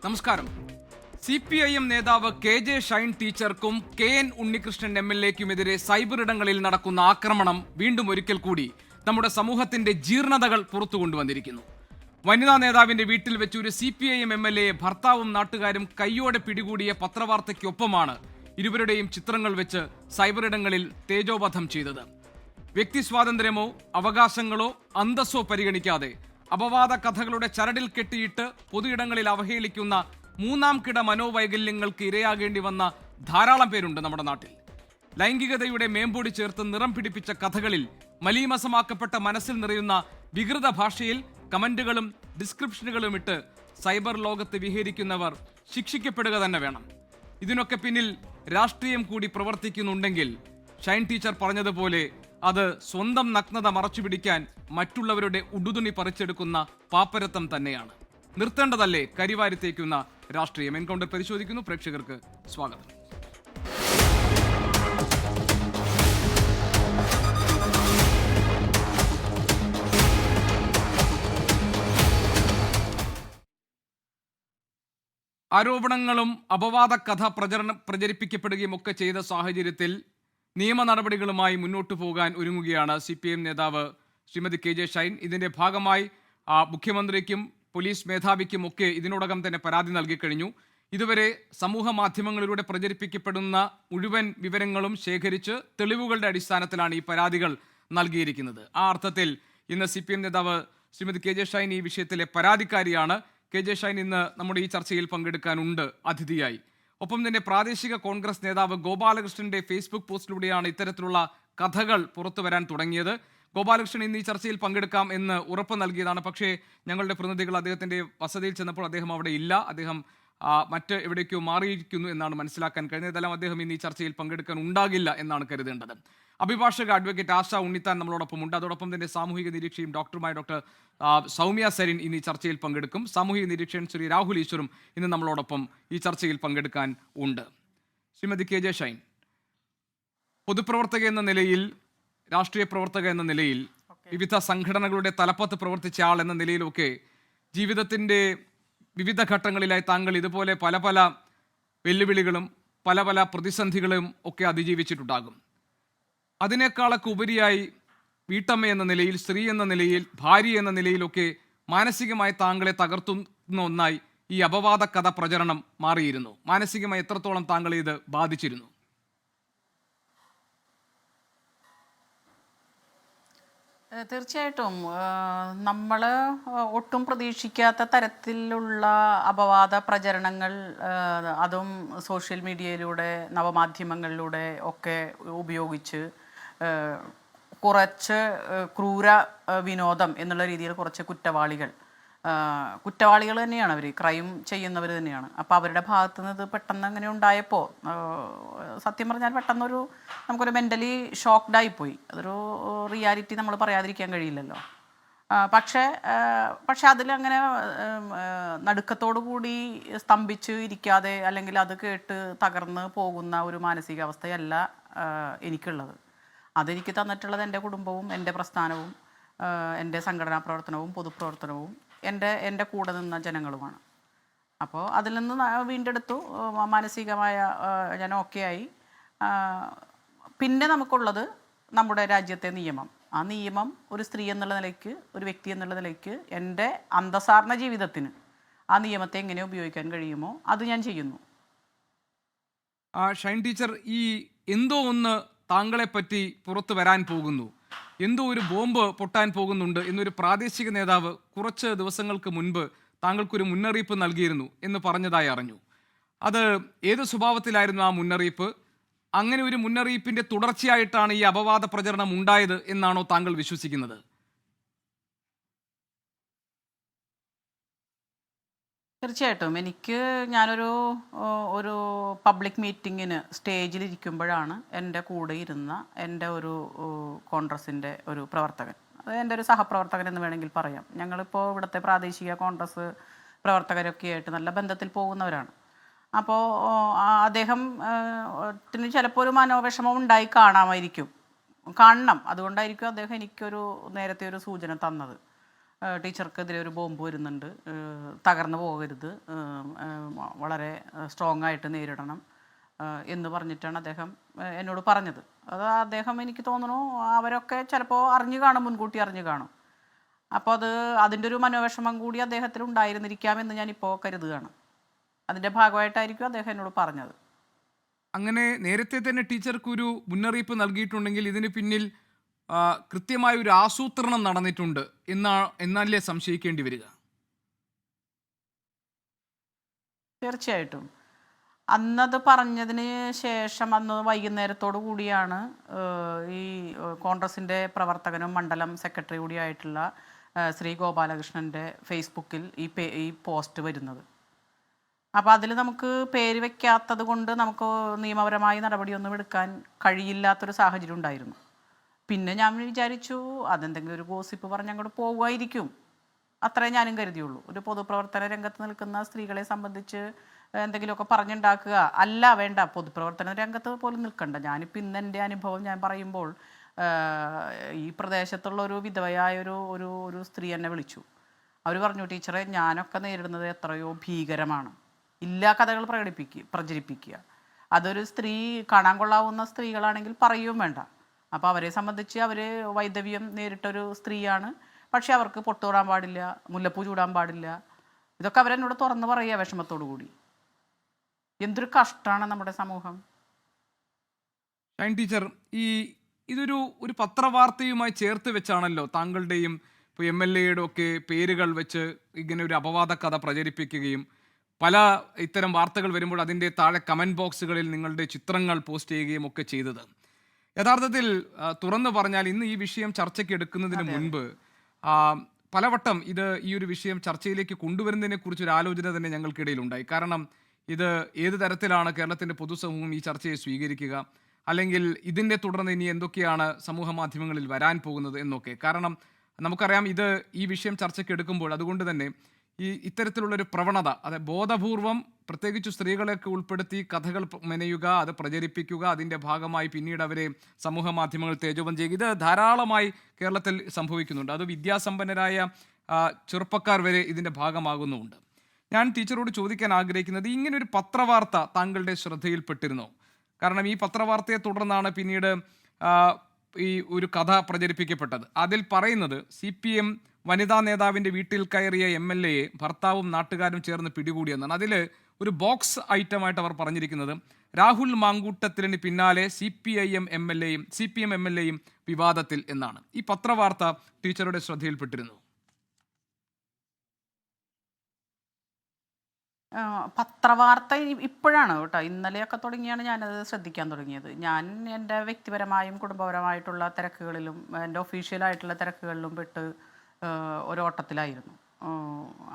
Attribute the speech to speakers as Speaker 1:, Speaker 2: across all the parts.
Speaker 1: നമസ്കാരം. CPIM നേതാവ് KJ Shine ടീച്ചർക്കും KN ഉണ്ണികൃഷ്ണൻ MLA-ക്കുമെതിരെ സൈബർ ഇടങ്ങളിൽ നടക്കുന്ന ആക്രമണം വീണ്ടും ഒരിക്കൽ കൂടി നമ്മുടെ സമൂഹത്തിന്റെ ജീർണതകൾ പുറത്തു കൊണ്ടുവന്നിരിക്കുന്നു. വനിതാ നേതാവിന്റെ വീട്ടിൽ വെച്ച് ഒരു CPIM MLA-യെ ഭർത്താവും നാട്ടുകാരും കയ്യോടെ പിടികൂടിയ പത്രവാർത്തയ്ക്കൊപ്പമാണ് ഇരുവരുടെയും ചിത്രങ്ങൾ വെച്ച് സൈബർ ഇടങ്ങളിൽ തേജോവധം ചെയ്തത്. വ്യക്തി സ്വാതന്ത്ര്യമോ അവകാശങ്ങളോ അന്തസ്സോ പരിഗണിക്കാതെ അപവാദ കഥകളുടെ ചരടിൽ കെട്ടിയിട്ട് പൊതുയിടങ്ങളിൽ അവഹേളിക്കുന്ന മൂന്നാം കിട മനോവൈകല്യങ്ങൾക്ക് ഇരയാകേണ്ടി വന്ന ധാരാളം പേരുണ്ട് നമ്മുടെ നാട്ടിൽ. ലൈംഗികതയുടെ മേമ്പൊടി ചേർത്ത് നിറം പിടിപ്പിച്ച കഥകളിൽ മലീമസമാക്കപ്പെട്ട മനസ്സിൽ നിറയുന്ന വികൃത ഭാഷയിൽ കമന്റുകളും ഡിസ്ക്രിപ്ഷനുകളും ഇട്ട് സൈബർ ലോകത്ത് വിഹരിക്കുന്നവർ ശിക്ഷിക്കപ്പെടുക തന്നെ വേണം. ഇതിനൊക്കെ പിന്നിൽ രാഷ്ട്രീയം കൂടി പ്രവർത്തിക്കുന്നുണ്ടെങ്കിൽ ഷൈൻ ടീച്ചർ പറഞ്ഞതുപോലെ അത് സ്വന്തം നഗ്നത മറച്ചുപിടിക്കാൻ മറ്റുള്ളവരുടെ ഉടുതുണി പറിച്ചെടുക്കുന്ന പാപ്പരത്തം തന്നെയാണ്. നിർത്തേണ്ടതല്ലേ കരിവാരിത്തേക്കുന്ന രാഷ്ട്രീയം? എൻകൗണ്ടർ പരിശോധിക്കുന്നു. പ്രേക്ഷകർക്ക് സ്വാഗതം. ആരോപണങ്ങളും അപവാദ കഥ പ്രചരിപ്പിക്കപ്പെടുകയും ഒക്കെ ചെയ്ത സാഹചര്യത്തിൽ നിയമ നടപടികളുമായി മുന്നോട്ടു പോകാൻ ഒരുങ്ങുകയാണ് CPIM നേതാവ് ശ്രീമതി KJ ഷൈൻ. ഇതിന്റെ ഭാഗമായി മുഖ്യമന്ത്രിക്കും പോലീസ് മേധാവിക്കും ഒക്കെ ഇതിനോടകം തന്നെ പരാതി നൽകിക്കഴിഞ്ഞു. ഇതുവരെ സമൂഹ മാധ്യമങ്ങളിലൂടെ പ്രചരിപ്പിക്കപ്പെടുന്ന മുഴുവൻ വിവരങ്ങളും ശേഖരിച്ച് തെളിവുകളുടെ അടിസ്ഥാനത്തിലാണ് ഈ പരാതികൾ നൽകിയിരിക്കുന്നത്. ആ അർത്ഥത്തിൽ ഇന്ന് CPIM നേതാവ് ശ്രീമതി KJ ഷൈൻ ഈ വിഷയത്തിലെ പരാതിക്കാരിയാണ്. KJ ഷൈൻ ഇന്ന് നമ്മുടെ ഈ ചർച്ചയിൽ പങ്കെടുക്കാനുണ്ട് അതിഥിയായി. ഒപ്പം തന്നെ പ്രാദേശിക കോൺഗ്രസ് നേതാവ് ഗോപാലകൃഷ്ണന്റെ ഫേസ്ബുക്ക് പോസ്റ്റിലൂടെയാണ് ഇത്തരത്തിലുള്ള കഥകൾ പുറത്തു വരാൻ തുടങ്ങിയത്. ഗോപാലകൃഷ്ണൻ ഇന്ന് ഈ ചർച്ചയിൽ പങ്കെടുക്കാം എന്ന് ഉറപ്പ് നൽകിയതാണ്. പക്ഷേ ഞങ്ങളുടെ പ്രതിനിധികൾ അദ്ദേഹത്തിന്റെ വസതിയിൽ ചെന്നപ്പോൾ അദ്ദേഹം അവിടെ ഇല്ല. അദ്ദേഹം മറ്റ് എവിടേക്കോ മാറിയിരിക്കുന്നു എന്നാണ് മനസ്സിലാക്കാൻ കഴിഞ്ഞത്. ഏതായാലും അദ്ദേഹം ഇന്ന് ഈ ചർച്ചയിൽ പങ്കെടുക്കാൻ ഉണ്ടാകില്ല എന്നാണ് കരുതേണ്ടത്. അഭിഭാഷക അഡ്വക്കേറ്റ് ആശ ഉണ്ണിത്താൻ നമ്മളോടൊപ്പം ഉണ്ട്. അതോടൊപ്പം തന്നെ സാമൂഹിക നിരീക്ഷയും ഡോക്ടറുമായ ഡോക്ടർ സൗമ്യ സരിൻ ഇന്ന് ഈ ചർച്ചയിൽ പങ്കെടുക്കും. സാമൂഹിക നിരീക്ഷകൻ ശ്രീ രാഹുൽ ഈശ്വറും ഇന്ന് നമ്മളോടൊപ്പം ഈ ചർച്ചയിൽ പങ്കെടുക്കാൻ ഉണ്ട്. ശ്രീമതി KJ ഷൈൻ, പൊതുപ്രവർത്തക എന്ന നിലയിൽ, രാഷ്ട്രീയ പ്രവർത്തക എന്ന നിലയിൽ, വിവിധ സംഘടനകളുടെ തലപ്പത്ത് പ്രവർത്തിച്ച ആൾ എന്ന നിലയിലൊക്കെ ജീവിതത്തിൻ്റെ വിവിധ ഘട്ടങ്ങളിലായി താങ്കൾ ഇതുപോലെ പല പല വെല്ലുവിളികളും പല പല പ്രതിസന്ധികളും ഒക്കെ അതിജീവിച്ചിട്ടുണ്ടാകും. അതിനേക്കാളൊക്കെ ഉപരിയായി വീട്ടമ്മ എന്ന നിലയിൽ, സ്ത്രീ എന്ന നിലയിൽ, ഭാര്യ എന്ന നിലയിലൊക്കെ മാനസികമായി താങ്കളെ തകർത്തുന്ന ഒന്നായി ഈ അപവാദ കഥ പ്രചരണം മാറിയിരുന്നു. മാനസികമായി എത്രത്തോളം താങ്കളെ ഇത് ബാധിച്ചിരുന്നു?
Speaker 2: തീർച്ചയായിട്ടും നമ്മൾ ഒട്ടും പ്രതീക്ഷിക്കാത്ത തരത്തിലുള്ള അപവാദ പ്രചരണങ്ങൾ, അതും സോഷ്യൽ മീഡിയയിലൂടെ നവമാധ്യമങ്ങളിലൂടെ ഒക്കെ ഉപയോഗിച്ച് കുറച്ച് ക്രൂര വിനോദം എന്നുള്ള രീതിയിൽ കുറച്ച് കുറ്റവാളികൾ തന്നെയാണ് അവർ, ക്രൈം ചെയ്യുന്നവർ തന്നെയാണ്. അപ്പോൾ അവരുടെ ഭാഗത്തു നിന്ന് ഇത് പെട്ടെന്ന് അങ്ങനെ ഉണ്ടായപ്പോൾ സത്യം പറഞ്ഞാൽ പെട്ടെന്നൊരു നമുക്കൊരു മെൻ്റലി ഷോക്ക്ഡായിപ്പോയി. അതൊരു റിയാലിറ്റി നമ്മൾ പറയാതിരിക്കാൻ കഴിയില്ലല്ലോ. പക്ഷേ അതിലങ്ങനെ നടുക്കത്തോടു കൂടി സ്തംഭിച്ച് ഇരിക്കാതെ അല്ലെങ്കിൽ അത് കേട്ട് തകർന്ന് പോകുന്ന ഒരു മാനസികാവസ്ഥയല്ല എനിക്കുള്ളത്. അതെനിക്ക് തന്നിട്ടുള്ളത് എൻ്റെ കുടുംബവും എൻ്റെ പ്രസ്ഥാനവും എൻ്റെ സംഘടനാ പ്രവർത്തനവും പൊതുപ്രവർത്തനവും എൻ്റെ കൂടെ നിന്ന ജനങ്ങളുമാണ്. അപ്പോൾ അതിൽ നിന്ന് വീണ്ടെടുത്തു, മാനസികമായ ഞാൻ ഓക്കെ ആയി. പിന്നെ നമുക്കുള്ളത് നമ്മുടെ രാജ്യത്തെ നിയമം. ആ നിയമം ഒരു സ്ത്രീ എന്നുള്ള നിലയ്ക്ക്, ഒരു വ്യക്തി എന്നുള്ള നിലയ്ക്ക് എൻ്റെ അന്തസ്സാർന്ന ജീവിതത്തിന് ആ നിയമത്തെ എങ്ങനെ ഉപയോഗിക്കാൻ കഴിയുമോ അത് ഞാൻ ചെയ്യുന്നു.
Speaker 1: ഷൈൻ ടീച്ചർ, ഈ എന്തോ ഒന്ന് താങ്കളെ പറ്റി പുറത്തു വരാൻ പോകുന്നു, എന്തോ ഒരു ബോംബ് പൊട്ടാൻ പോകുന്നുണ്ട് എന്നൊരു പ്രാദേശിക നേതാവ് കുറച്ച് ദിവസങ്ങൾക്ക് മുൻപ് താങ്കൾക്കൊരു മുന്നറിയിപ്പ് നൽകിയിരുന്നു എന്ന് പറഞ്ഞതായി അറിഞ്ഞു. അത് ഏത് സ്വഭാവത്തിലായിരുന്നു ആ മുന്നറിയിപ്പ്? അങ്ങനെ ഒരു മുന്നറിയിപ്പിന്റെ തുടർച്ചയായിട്ടാണ് ഈ അപവാദ പ്രചരണം ഉണ്ടായത് എന്നാണോ താങ്കൾ വിശ്വസിക്കുന്നത്?
Speaker 2: തീർച്ചയായിട്ടും ഞാനൊരു പബ്ലിക് മീറ്റിങ്ങിന് സ്റ്റേജിലിരിക്കുമ്പോഴാണ് എൻ്റെ കൂടെ ഇരുന്ന എൻ്റെ ഒരു കോൺഗ്രസിൻ്റെ ഒരു പ്രവർത്തകൻ, അത് എൻ്റെ ഒരു സഹപ്രവർത്തകൻ എന്ന് വേണമെങ്കിൽ പറയാം. ഞങ്ങളിപ്പോൾ ഇവിടുത്തെ പ്രാദേശിക കോൺഗ്രസ് പ്രവർത്തകരൊക്കെ ആയിട്ട് നല്ല ബന്ധത്തിൽ പോകുന്നവരാണ്. അപ്പോൾ അദ്ദേഹത്തിന് ചിലപ്പോൾ ഒരു മനോവിഷമം ഉണ്ടായി കാണണം. അതുകൊണ്ടായിരിക്കും അദ്ദേഹം എനിക്കൊരു നേരത്തെ ഒരു സൂചന തന്നത്. ടീച്ചർക്കെതിരെ ഒരു ബോംബ് വരുന്നുണ്ട്, തകർന്നു പോകരുത്, വളരെ സ്ട്രോങ് ആയിട്ട് നേരിടണം എന്ന് പറഞ്ഞിട്ടാണ് അദ്ദേഹം എന്നോട് പറഞ്ഞത്. അത് അദ്ദേഹം എനിക്ക് തോന്നുന്നു അവരൊക്കെ ചിലപ്പോൾ അറിഞ്ഞു കാണും, മുൻകൂട്ടി അറിഞ്ഞു കാണും. അപ്പോൾ അതിൻ്റെ ഒരു മനോവിഷമം കൂടി അദ്ദേഹത്തിൽ ഉണ്ടായിരുന്നിരിക്കാമെന്ന് ഞാനിപ്പോൾ കരുതുകയാണ്. അതിൻ്റെ ഭാഗമായിട്ടായിരിക്കും അദ്ദേഹം എന്നോട് പറഞ്ഞത്.
Speaker 1: അങ്ങനെ നേരത്തെ തന്നെ ടീച്ചർക്ക് ഒരു മുന്നറിയിപ്പ് നൽകിയിട്ടുണ്ടെങ്കിൽ ഇതിന് പിന്നിൽ കൃത്യമായ ഒരു ആസൂത്രണം നടന്നിട്ടുണ്ട് എന്നല്ലേ സംശയിക്കേണ്ടി വരിക?
Speaker 2: തീർച്ചയായിട്ടും. അന്നത് പറഞ്ഞതിന് ശേഷം അന്ന് വൈകുന്നേരത്തോടു കൂടിയാണ് ഈ കോൺഗ്രസിൻ്റെ പ്രവർത്തകനും മണ്ഡലം സെക്രട്ടറി കൂടിയായിട്ടുള്ള ശ്രീ ഗോപാലകൃഷ്ണൻ്റെ ഫേസ്ബുക്കിൽ ഈ പോസ്റ്റ് വരുന്നത്. അപ്പോൾ അതിൽ നമുക്ക് പേര് വയ്ക്കാത്തത് കൊണ്ട് നമുക്ക് നിയമപരമായ നടപടിയൊന്നും എടുക്കാൻ കഴിയില്ലാത്തൊരു സാഹചര്യം ഉണ്ടായിരുന്നു. പിന്നെ ഞാൻ വിചാരിച്ചു അതെന്തെങ്കിലും ഒരു ഗോസിപ്പ് പറഞ്ഞ് അങ്ങോട്ട് പോകുമായിരിക്കും, അത്രേ ഞാനും കരുതിയുള്ളൂ. ഒരു പൊതുപ്രവർത്തന രംഗത്ത് നിൽക്കുന്ന സ്ത്രീകളെ സംബന്ധിച്ച് എന്തെങ്കിലുമൊക്കെ പറഞ്ഞുണ്ടാക്കുക അല്ല, വേണ്ട, പൊതുപ്രവർത്തന രംഗത്ത് പോലും നിൽക്കണ്ട. ഞാനിപ്പോൾ ഇന്ന് എൻ്റെ അനുഭവം ഞാൻ പറയുമ്പോൾ ഈ പ്രദേശത്തുള്ള ഒരു വിധവയായ ഒരു സ്ത്രീ എന്നെ വിളിച്ചു. അവർ പറഞ്ഞു, ടീച്ചറെ ഞാനൊക്കെ നേരിടുന്നത് എത്രയോ ഭീകരമാണ്, ഇല്ലാ കഥകൾ പ്രചരിപ്പിക്കുക. അതൊരു സ്ത്രീ കാണാൻ കൊള്ളാവുന്ന സ്ത്രീകളാണെങ്കിൽ പറയുകയും വേണ്ട. അപ്പോൾ അവരെ സംബന്ധിച്ച് അവർ വൈദവ്യം നേരിട്ടൊരു സ്ത്രീയാണ്, പക്ഷെ അവർക്ക് പൊട്ടുതൊടാൻ പാടില്ല, മുല്ലപ്പൂ ചൂടാൻ പാടില്ല. ഇതൊക്കെ അവരെന്നോട് തുറന്ന് പറയുക വിഷമത്തോടു കൂടി. എന്തൊരു കഷ്ടമാണ് നമ്മുടെ സമൂഹം.
Speaker 1: ടീച്ചർ, ഇതൊരു പത്രവാർത്തയുമായി ചേർത്ത് വെച്ചാണല്ലോ താങ്കളുടെയും ഇപ്പോൾ MLA-യുടെ ഒക്കെ പേരുകൾ വെച്ച് ഇങ്ങനെ ഒരു അപവാദ കഥ പ്രചരിപ്പിക്കുകയും പല ഇത്തരം വാർത്തകൾ വരുമ്പോൾ അതിൻ്റെ താഴെ കമൻറ്റ് ബോക്സുകളിൽ നിങ്ങളുടെ ചിത്രങ്ങൾ പോസ്റ്റ് ചെയ്യുകയും ഒക്കെ ചെയ്തത്. യഥാർത്ഥത്തിൽ തുറന്നു പറഞ്ഞാൽ ഇന്ന് ഈ വിഷയം ചർച്ചയ്ക്ക് എടുക്കുന്നതിന് മുൻപ് പലവട്ടം ഈ ഒരു വിഷയം ചർച്ചയിലേക്ക് കൊണ്ടുവരുന്നതിനെ കുറിച്ച് ഒരു ആലോചന തന്നെ ഞങ്ങൾക്കിടയിലുണ്ടായി. കാരണം ഇത് ഏത് തരത്തിലാണ് കേരളത്തിൻ്റെ പൊതുസമൂഹം ഈ ചർച്ചയെ സ്വീകരിക്കുക, അല്ലെങ്കിൽ ഇതിൻ്റെ തുടർന്ന് ഇനി എന്തൊക്കെയാണ് സമൂഹ മാധ്യമങ്ങളിൽ വരാൻ പോകുന്നത് എന്നൊക്കെ. കാരണം നമുക്കറിയാം ഈ വിഷയം ചർച്ചയ്ക്ക് എടുക്കുമ്പോൾ അതുകൊണ്ട് തന്നെ ഇത്തരത്തിലുള്ളൊരു പ്രവണത, അത് ബോധപൂർവം പ്രത്യേകിച്ച് സ്ത്രീകളെയൊക്കെ ഉൾപ്പെടുത്തി കഥകൾ മെനയുക, അത് പ്രചരിപ്പിക്കുക, അതിൻ്റെ ഭാഗമായി പിന്നീട് അവരെ സമൂഹ മാധ്യമങ്ങൾ തേജോവധം ചെയ്യുക, ഇത് ധാരാളമായി കേരളത്തിൽ സംഭവിക്കുന്നുണ്ട്. അത് വിദ്യാസമ്പന്നരായ ചെറുപ്പക്കാർ വരെ ഇതിൻ്റെ ഭാഗമാകുന്നുമുണ്ട്. ഞാൻ ടീച്ചറോട് ചോദിക്കാൻ ആഗ്രഹിക്കുന്നത്, ഇങ്ങനൊരു പത്രവാർത്ത താങ്കളുടെ ശ്രദ്ധയിൽപ്പെട്ടിരുന്നോ? കാരണം ഈ പത്രവാർത്തയെ തുടർന്നാണ് പിന്നീട് ഈ ഒരു കഥ പ്രചരിപ്പിക്കപ്പെട്ടത്. അതിൽ പറയുന്നത് CPM വനിതാ നേതാവിൻ്റെ വീട്ടിൽ കയറിയ MLA-യെ ഭർത്താവും നാട്ടുകാരും ചേർന്ന് പിടികൂടിയെന്നാണ്. അതിൽ ഒരു ബോക്സ് ഐറ്റമായിട്ട് അവർ പറഞ്ഞിരിക്കുന്നത് രാഹുൽ മാങ്കൂട്ടത്തിന് പിന്നാലെ CPM MLA-യും വിവാദത്തിൽ എന്നാണ്. ഈ പത്രവാർത്ത ടീച്ചറുടെ ശ്രദ്ധയിൽപ്പെട്ടിരുന്നു?
Speaker 2: പത്രവാർത്ത ഇപ്പോഴാണ് കേട്ടോ, ഇന്നലെയൊക്കെ തുടങ്ങിയാണ് ഞാനത് ശ്രദ്ധിക്കാൻ തുടങ്ങിയത്. ഞാൻ എൻ്റെ വ്യക്തിപരമായും കുടുംബപരമായിട്ടുള്ള തിരക്കുകളിലും എൻ്റെ ഒഫീഷ്യലായിട്ടുള്ള തിരക്കുകളിലും പെട്ട് ഒരോട്ടത്തിലായിരുന്നു.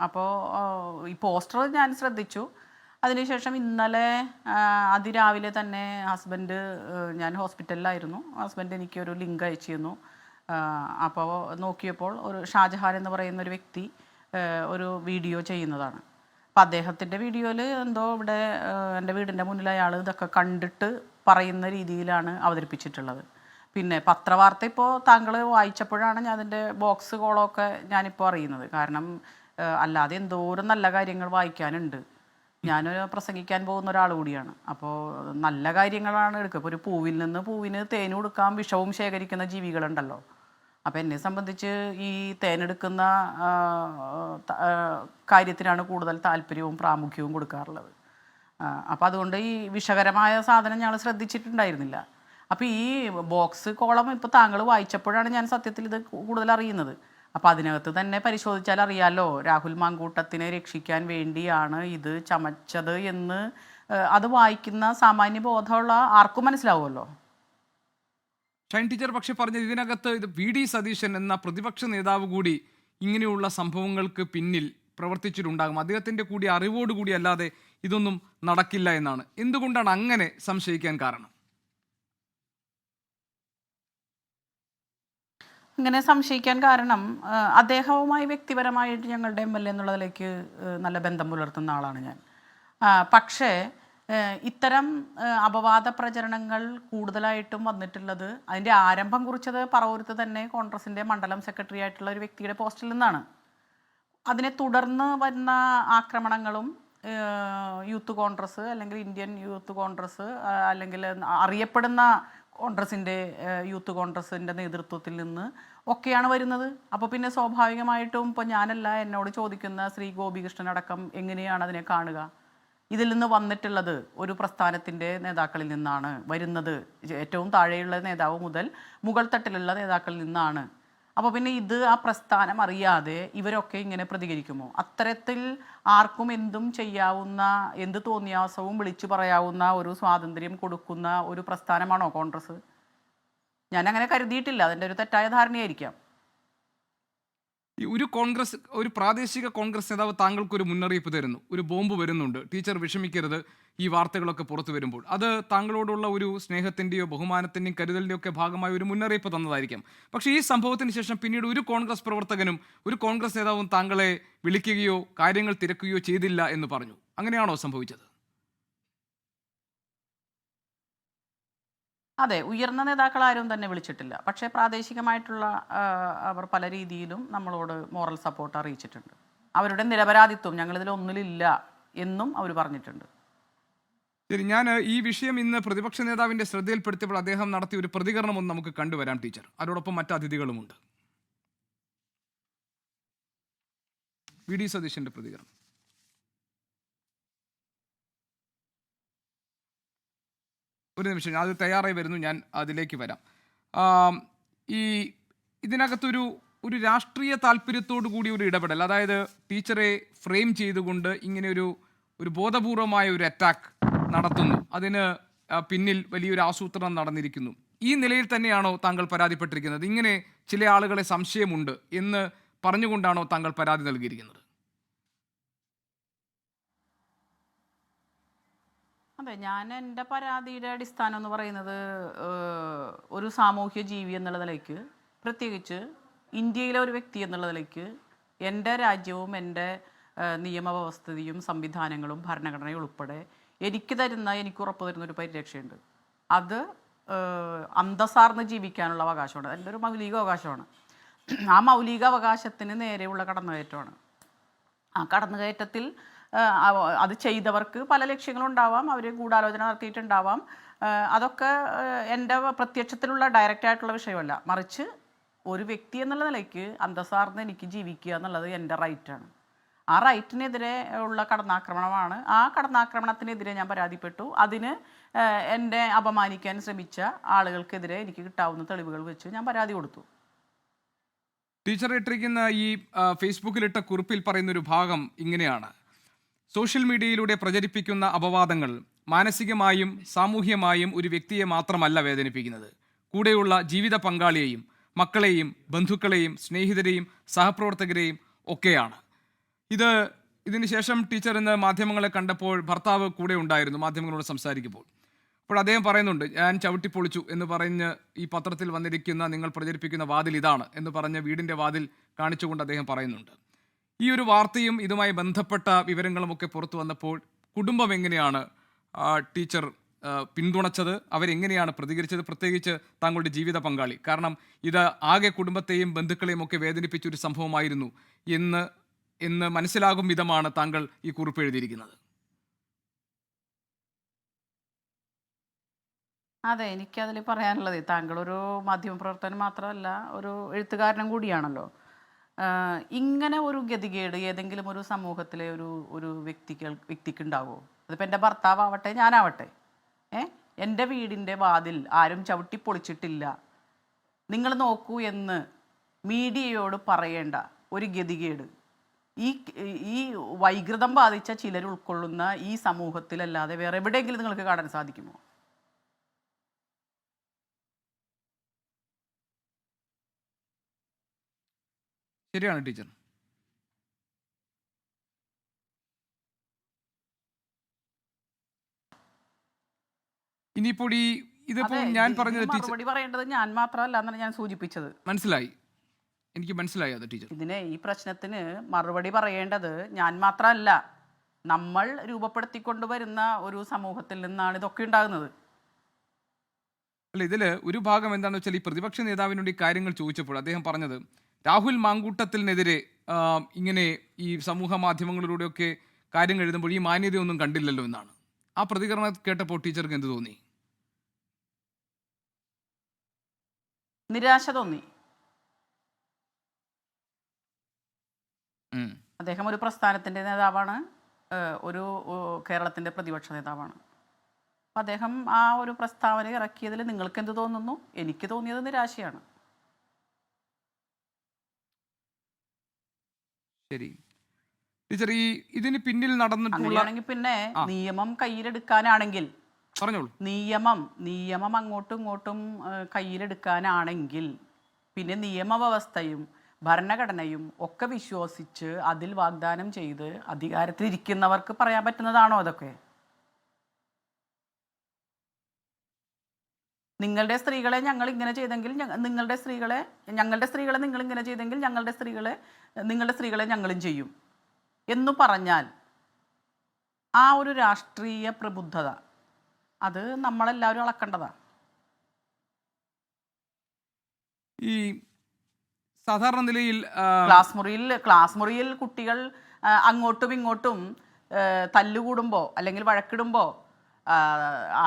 Speaker 2: അപ്പോൾ ഈ പോസ്റ്റർ ഞാൻ ശ്രദ്ധിച്ചു. അതിനുശേഷം ഇന്നലെ അതിരാവിലെ തന്നെ ഞാൻ ഹോസ്പിറ്റലിലായിരുന്നു, ഹസ്ബൻഡ് എനിക്കൊരു ലിങ്ക് അയച്ചു തന്നു. അപ്പോൾ നോക്കിയപ്പോൾ ഒരു ഷാജഹാൻ എന്ന് പറയുന്ന ഒരു വ്യക്തി ഒരു വീഡിയോ ചെയ്യുന്നതാണ്. അപ്പം അദ്ദേഹത്തിൻ്റെ വീഡിയോയിൽ എന്തോ ഇവിടെ എൻ്റെ വീടിൻ്റെ മുന്നിൽ അയാൾ ഇതൊക്കെ കണ്ടിട്ട് പറയുന്ന രീതിയിലാണ് അവതരിപ്പിച്ചിട്ടുള്ളത്. പിന്നെ പത്രവാർത്ത ഇപ്പോൾ താങ്കൾ വായിച്ചപ്പോഴാണ് ഞാൻ അതിൻ്റെ ബോക്സ് കോളമൊക്കെ ഞാനിപ്പോൾ അറിയുന്നത്. കാരണം അല്ലാതെ എന്തോരം നല്ല കാര്യങ്ങൾ വായിക്കാനുണ്ട്. ഞാനൊരു പ്രസംഗിക്കാൻ പോകുന്ന ഒരാൾ കൂടിയാണ്. അപ്പോൾ നല്ല കാര്യങ്ങളാണ് എടുക്കുക. ഇപ്പോൾ ഒരു പൂവിൽ നിന്ന് പൂവിന് തേൻ കൊടുക്കാൻ വിഷവും ശേഖരിക്കുന്ന ജീവികളുണ്ടല്ലോ. അപ്പോൾ എന്നെ സംബന്ധിച്ച് ഈ തേനെടുക്കുന്ന കാര്യത്തിനാണ് കൂടുതൽ താല്പര്യവും പ്രാമുഖ്യവും കൊടുക്കാറുള്ളത്. അപ്പോൾ അതുകൊണ്ട് ഈ വിഷകരമായ സാധനം ഞങ്ങൾ ശ്രദ്ധിച്ചിട്ടുണ്ടായിരുന്നില്ല. അപ്പോൾ ഈ ബോക്സ് കോളം ഇപ്പോൾ താങ്കൾ വായിച്ചപ്പോഴാണ് ഞാൻ സത്യത്തിൽ ഇത് കൂടുതൽ അറിയുന്നത്. അപ്പോൾ അതിനകത്ത് തന്നെ പരിശോധിച്ചാൽ അറിയാമല്ലോ, രാഹുൽ മാങ്കൂട്ടത്തിനെ രക്ഷിക്കാൻ വേണ്ടിയാണ് ഇത് ചമച്ചത് എന്ന് അത് വായിക്കുന്ന സാമാന്യ ബോധമുള്ള ആർക്കും മനസ്സിലാവുമല്ലോ.
Speaker 1: ഷൈൻ ടീച്ചർ പക്ഷെ പറഞ്ഞത് ഇതിനകത്ത് VD സതീശൻ എന്ന പ്രതിപക്ഷ നേതാവ് കൂടി ഇങ്ങനെയുള്ള സംഭവങ്ങൾക്ക് പിന്നിൽ പ്രവർത്തിച്ചിട്ടുണ്ടാകും, അദ്ദേഹത്തിൻ്റെ കൂടി അറിവോടുകൂടി അല്ലാതെ ഇതൊന്നും നടക്കില്ല എന്നാണ്. എന്തുകൊണ്ടാണ് അങ്ങനെ സംശയിക്കാൻ കാരണം?
Speaker 2: ഇങ്ങനെ സംശയിക്കാൻ കാരണം അദ്ദേഹവുമായി വ്യക്തിപരമായിട്ട് ഞങ്ങളുടെ MLA എന്നുള്ളതിലേക്ക് നല്ല ബന്ധം പുലർത്തുന്ന ആളാണ് ഞാൻ. പക്ഷേ ഇത്തരം അപവാദ പ്രചരണങ്ങൾ കൂടുതലായിട്ടും വന്നിട്ടുള്ളത്, അതിൻ്റെ ആരംഭം കുറിച്ചത് പറവൂരത്ത് തന്നെ കോൺഗ്രസിൻ്റെ മണ്ഡലം സെക്രട്ടറി ആയിട്ടുള്ള ഒരു വ്യക്തിയുടെ പോസ്റ്റിൽ നിന്നാണ്. അതിനെ തുടർന്ന് വരുന്ന ആക്രമണങ്ങളും യൂത്ത് കോൺഗ്രസ് അല്ലെങ്കിൽ ഇന്ത്യൻ യൂത്ത് കോൺഗ്രസ് അല്ലെങ്കിൽ അറിയപ്പെടുന്ന കോൺഗ്രസിൻ്റെ യൂത്ത് കോൺഗ്രസിൻ്റെ നേതൃത്വത്തിൽ നിന്ന് ഒക്കെയാണ് വരുന്നത്. അപ്പോൾ പിന്നെ സ്വാഭാവികമായിട്ടും ഇപ്പോൾ ഞാനല്ല, എന്നോട് ചോദിക്കുന്ന ശ്രീ ഗോപികൃഷ്ണൻ അടക്കം എങ്ങനെയാണ് അതിനെ കാണുക? ഇതിൽ നിന്ന് വന്നിട്ടുള്ളത് ഒരു പ്രസ്ഥാനത്തിൻ്റെ നേതാക്കളിൽ നിന്നാണ് വരുന്നത്. ഏറ്റവും താഴെയുള്ള നേതാവ് മുതൽ മുകൾ തട്ടിലുള്ള നേതാക്കളിൽ നിന്നാണ്. അപ്പോൾ പിന്നെ ഇത് ആ പ്രസ്ഥാനം അറിയാതെ ഇവരൊക്കെ ഇങ്ങനെ പ്രതികരിക്കുമോ? അത്തരത്തിൽ ആർക്കും എന്തും ചെയ്യാവുന്ന, എന്ത് തോന്നിയാസവും വിളിച്ചു പറയാവുന്ന ഒരു സ്വാതന്ത്ര്യം കൊടുക്കുന്ന ഒരു പ്രസ്ഥാനമാണോ കോൺഗ്രസ്? ഞാൻ അങ്ങനെ കരുതിയിട്ടില്ല. അതിൻ്റെ ഒരു തെറ്റായ ധാരണയായിരിക്കാം.
Speaker 1: ഈ ഒരു പ്രാദേശിക കോൺഗ്രസ് നേതാവ് താങ്കൾക്കൊരു മുന്നറിയിപ്പ് തരുന്നു, ഒരു ബോംബ് വരുന്നുണ്ട്, ടീച്ചർ വിഷമിക്കരുത്, ഈ വാർത്തകളൊക്കെ പുറത്തു വരുമ്പോൾ. അത് താങ്കളോടുള്ള ഒരു സ്നേഹത്തിൻ്റെയോ ബഹുമാനത്തിൻ്റെയോ കരുതലിൻ്റെയോ ഒക്കെ ഭാഗമായ ഒരു മുന്നറിയിപ്പ് തന്നതായിരിക്കാം. പക്ഷേ ഈ സംഭവത്തിന് ശേഷം പിന്നീട് ഒരു കോൺഗ്രസ് പ്രവർത്തകനും ഒരു കോൺഗ്രസ് നേതാവും താങ്കളെ വിളിക്കുകയോ കാര്യങ്ങൾ തിരക്കുകയോ ചെയ്തില്ല എന്ന് പറഞ്ഞു. അങ്ങനെയാണോ സംഭവിച്ചത്?
Speaker 2: അതെ, ഉയർന്ന നേതാക്കൾ ആരും തന്നെ വിളിച്ചിട്ടില്ല. പക്ഷേ പ്രാദേശികമായിട്ടുള്ള അവർ പല രീതിയിലും നമ്മളോട് മോറൽ സപ്പോർട്ട് അറിയിച്ചിട്ടുണ്ട്. അവരുടെ നിരപരാധിത്വം ഞങ്ങളിതിൽ ഒന്നിലില്ല എന്നും അവർ പറഞ്ഞിട്ടുണ്ട്.
Speaker 1: ശരി, ഞാൻ ഈ വിഷയം ഇന്ന് പ്രതിപക്ഷ നേതാവിൻ്റെ ശ്രദ്ധയിൽപ്പെടുത്തിയപ്പോൾ അദ്ദേഹം നടത്തിയ ഒരു പ്രതികരണം ഒന്ന് നമുക്ക് കണ്ടുവരാം ടീച്ചർ. അതോടൊപ്പം മറ്റ് അതിഥികളുമുണ്ട്. വി.ഡി. സതീശൻ്റെ പ്രതികരണം. ഒരു നിമിഷം, അത് തയ്യാറായി വരുന്നു, ഞാൻ അതിലേക്ക് വരാം. ഈ ഇതിനകത്തൊരു രാഷ്ട്രീയ താല്പര്യത്തോടു കൂടി ഒരു ഇടപെടൽ, അതായത് ടീച്ചറെ ഫ്രെയിം ചെയ്തുകൊണ്ട് ഇങ്ങനെ ഒരു ബോധപൂർവമായ ഒരു അറ്റാക്ക് നടത്തുന്നു, അതിന് പിന്നിൽ വലിയൊരു ആസൂത്രണം നടന്നിരിക്കുന്നു. ഈ നിലയിൽ തന്നെയാണോ താങ്കൾ പരാതിപ്പെട്ടിരിക്കുന്നത്? ഇങ്ങനെ ചില ആളുകളെ സംശയമുണ്ട് എന്ന് പറഞ്ഞുകൊണ്ടാണോ താങ്കൾ പരാതി നൽകിയിരിക്കുന്നത്?
Speaker 2: അതെ, ഞാൻ എൻ്റെ പരാതിയുടെ അടിസ്ഥാനം എന്ന് പറയുന്നത് ഒരു സാമൂഹ്യ ജീവി എന്നുള്ള നിലയ്ക്ക്, പ്രത്യേകിച്ച് ഇന്ത്യയിലെ ഒരു വ്യക്തി എന്നുള്ള നിലയ്ക്ക് എൻ്റെ രാജ്യവും എൻ്റെ നിയമവ്യവസ്ഥയും സംവിധാനങ്ങളും ഭരണഘടനയും ഉൾപ്പെടെ എനിക്ക് ഉറപ്പ് തരുന്ന ഒരു പരിരക്ഷയുണ്ട്. അത് അന്തസ്സാർന്ന് ജീവിക്കാനുള്ള അവകാശമാണ്. എൻ്റെ ഒരു മൗലിക അവകാശമാണ്. ആ മൗലിക അവകാശത്തിന് നേരെയുള്ള കടന്നുകയറ്റമാണ്. ആ കടന്നുകയറ്റത്തിൽ അത് ചെയ്തവർക്ക് പല ലക്ഷ്യങ്ങളുണ്ടാവാം, അവർ ഗൂഢാലോചന നടത്തിയിട്ടുണ്ടാവാം. അതൊക്കെ എൻ്റെ പ്രത്യക്ഷത്തിലുള്ള ഡയറക്റ്റായിട്ടുള്ള വിഷയമല്ല. മറിച്ച് ഒരു വ്യക്തി എന്നുള്ള നിലയ്ക്ക് അന്തസ്സാർന്ന് എനിക്ക് ജീവിക്കുക എന്നുള്ളത് എൻ്റെ റൈറ്റാണ്. ആ റൈറ്റിനെതിരെ ഉള്ള കടന്നാക്രമണമാണ്. ആ കടന്നാക്രമണത്തിനെതിരെ ഞാൻ പരാതിപ്പെട്ടു. അതിന് എന്നെ അപമാനിക്കാൻ ശ്രമിച്ച ആളുകൾക്കെതിരെ എനിക്ക് കിട്ടാവുന്ന തെളിവുകൾ വെച്ച് ഞാൻ പരാതി കൊടുത്തു.
Speaker 1: ടീച്ചർ ഇട്ടിരിക്കുന്ന ഈ ഫേസ്ബുക്കിലിട്ട കുറിപ്പിൽ പറയുന്നൊരു ഭാഗം ഇങ്ങനെയാണ്: സോഷ്യൽ മീഡിയയിലൂടെ പ്രചരിപ്പിക്കുന്ന അപവാദങ്ങൾ മാനസികമായും സാമൂഹ്യമായും ഒരു വ്യക്തിയെ മാത്രമല്ല വേദനിപ്പിക്കുന്നത്, കൂടെയുള്ള ജീവിത പങ്കാളിയെയും മക്കളെയും ബന്ധുക്കളെയും സ്നേഹിതരെയും സഹപ്രവർത്തകരെയും ഒക്കെയാണ്. ഇതിന് ശേഷം ടീച്ചർ ഇന്ന് മാധ്യമങ്ങളെ കണ്ടപ്പോൾ ഭർത്താവ് കൂടെ ഉണ്ടായിരുന്നു മാധ്യമങ്ങളോട് സംസാരിക്കുമ്പോൾ. അപ്പോൾ അദ്ദേഹം പറയുന്നുണ്ട്, ഞാൻ ചവിട്ടിപ്പൊളിച്ചു എന്ന് പറഞ്ഞ് ഈ പത്രത്തിൽ വന്നിരിക്കുന്ന നിങ്ങൾ പ്രചരിപ്പിക്കുന്ന വാതിൽ ഇതാണ് എന്ന് പറഞ്ഞ് വീടിൻ്റെ വാതിൽ കാണിച്ചുകൊണ്ട് അദ്ദേഹം പറയുന്നുണ്ട്. ഈ ഒരു വാർത്തയും ഇതുമായി ബന്ധപ്പെട്ട വിവരങ്ങളുമൊക്കെ പുറത്തു വന്നപ്പോൾ കുടുംബം എങ്ങനെയാണ് ടീച്ചർ പിന്തുണച്ചത്? അവരെങ്ങനെയാണ് പ്രതികരിച്ചത്? പ്രത്യേകിച്ച് താങ്കളുടെ ജീവിത പങ്കാളി, കാരണം ഇത് ആകെ കുടുംബത്തെയും ബന്ധുക്കളെയും ഒക്കെ വേദനിപ്പിച്ചൊരു സംഭവമായിരുന്നു എന്ന് മനസ്സിലാകും വിധമാണ് താങ്കൾ ഈ കുറിപ്പ് എഴുതിയിരിക്കുന്നത്.
Speaker 2: അതെ, എനിക്കതിൽ പറയാനുള്ളത്, താങ്കളൊരു മാധ്യമപ്രവർത്തകൻ മാത്രമല്ല, ഒരു എഴുത്തുകാരനും കൂടിയാണല്ലോ. ഇങ്ങനെ ഒരു ഗതികേട് ഏതെങ്കിലും ഒരു സമൂഹത്തിലെ ഒരു വ്യക്തിക്ക് ഉണ്ടാവുമോ? അതിപ്പോൾ എൻ്റെ ഭർത്താവട്ടെ ഞാനാവട്ടെ, എൻ്റെ വീടിൻ്റെ വാതിൽ ആരും ചവിട്ടിപ്പൊളിച്ചിട്ടില്ല, നിങ്ങൾ നോക്കൂ എന്ന് മീഡിയയോട് പറയേണ്ട ഒരു ഗതികേട് ഈ വൈകൃതം ബാധിച്ച ചിലർ ഉൾക്കൊള്ളുന്ന ഈ സമൂഹത്തിലല്ലാതെ വേറെ എവിടെയെങ്കിലും നിങ്ങൾക്ക് കാണാൻ സാധിക്കുമോ?
Speaker 1: ശരിയാണ് ടീച്ചർ. ഇനിയിപ്പോൾ ഇതിപ്പോൾ ഞാൻ പറഞ്ഞത്
Speaker 2: മറുപടി പറയേണ്ടത് ഞാൻ മാത്രമല്ല എന്നാണ് ഞാൻ സൂചിപ്പിച്ചത്.
Speaker 1: മനസ്സിലായി, എനിക്ക് മനസ്സിലായി അത് ടീച്ചർ.
Speaker 2: ഈ പ്രശ്നത്തിന് മറുപടി പറയേണ്ടത് ഞാൻ മാത്രമല്ല, നമ്മൾ രൂപപ്പെടുത്തിക്കൊണ്ടുവരുന്ന ഒരു സമൂഹത്തിൽ നിന്നാണ് ഇതൊക്കെ ഉണ്ടാകുന്നത്.
Speaker 1: അല്ല, ഇതിൽ ഒരു ഭാഗം എന്താണെന്ന് വെച്ചാൽ, ഈ പ്രതിപക്ഷ നേതാവിനോട് ഈ കാര്യങ്ങൾ ചോദിച്ചപ്പോൾ അദ്ദേഹം പറഞ്ഞത്, രാഹുൽ മാങ്കൂട്ടത്തിനെതിരെ ഇങ്ങനെ ഈ സമൂഹ മാധ്യമങ്ങളിലൂടെയൊക്കെ കാര്യങ്ങൾ എഴുതുമ്പോൾ ഈ മാന്യതയൊന്നും കണ്ടില്ലല്ലോ എന്നാണ്. ആ പ്രതികരണം കേട്ടപ്പോൾ ടീച്ചർക്ക് എന്ത് തോന്നി?
Speaker 2: നിരാശ തോന്നി. അദ്ദേഹം ഒരു പ്രസ്ഥാനത്തിൻ്റെ നേതാവാണ്, ഒരു കേരളത്തിൻ്റെ പ്രതിപക്ഷ നേതാവാണ്. അപ്പം അദ്ദേഹം ആ ഒരു പ്രസ്താവന ഇറക്കിയതിൽ നിങ്ങൾക്ക് എന്ത് തോന്നുന്നു? എനിക്ക് തോന്നിയത് നിരാശയാണ്.
Speaker 1: ശരി ടീച്ചർ, ഈ ഇതിന് പിന്നിൽ നടന്നിട്ടുള്ള
Speaker 2: പിന്നെ നിയമം കയ്യിലെടുക്കാനാണെങ്കിൽ
Speaker 1: പറഞ്ഞോളൂ.
Speaker 2: നിയമം അങ്ങോട്ടും ഇങ്ങോട്ടും കയ്യിലെടുക്കാനാണെങ്കിൽ പിന്നെ നിയമവ്യവസ്ഥയും ഭരണഘടനയും ഒക്കെ വിശ്വസിച്ച് അതിൽ വാഗ്ദാനം ചെയ്ത് അധികാരത്തിലിരിക്കുന്നവർക്ക് പറയാൻ പറ്റുന്നതാണോ അതൊക്കെ? നിങ്ങളുടെ സ്ത്രീകളെ ഞങ്ങൾ ഇങ്ങനെ ചെയ്തെങ്കിൽ ഞങ്ങളുടെ സ്ത്രീകളെ നിങ്ങൾ ഇങ്ങനെ ചെയ്തെങ്കിൽ നിങ്ങളുടെ സ്ത്രീകളെ ഞങ്ങളും ചെയ്യും എന്നു പറഞ്ഞാൽ ആ ഒരു രാഷ്ട്രീയ പ്രബുദ്ധത അത് നമ്മളെല്ലാവരും അളക്കേണ്ടതാണ്.
Speaker 1: ഈ സാധാരണ നിലയിൽ
Speaker 2: ക്ലാസ് മുറിയിൽ കുട്ടികൾ അങ്ങോട്ടും ഇങ്ങോട്ടും തല്ലുകൂടുമ്പോൾ അല്ലെങ്കിൽ വഴക്കിടുമ്പോൾ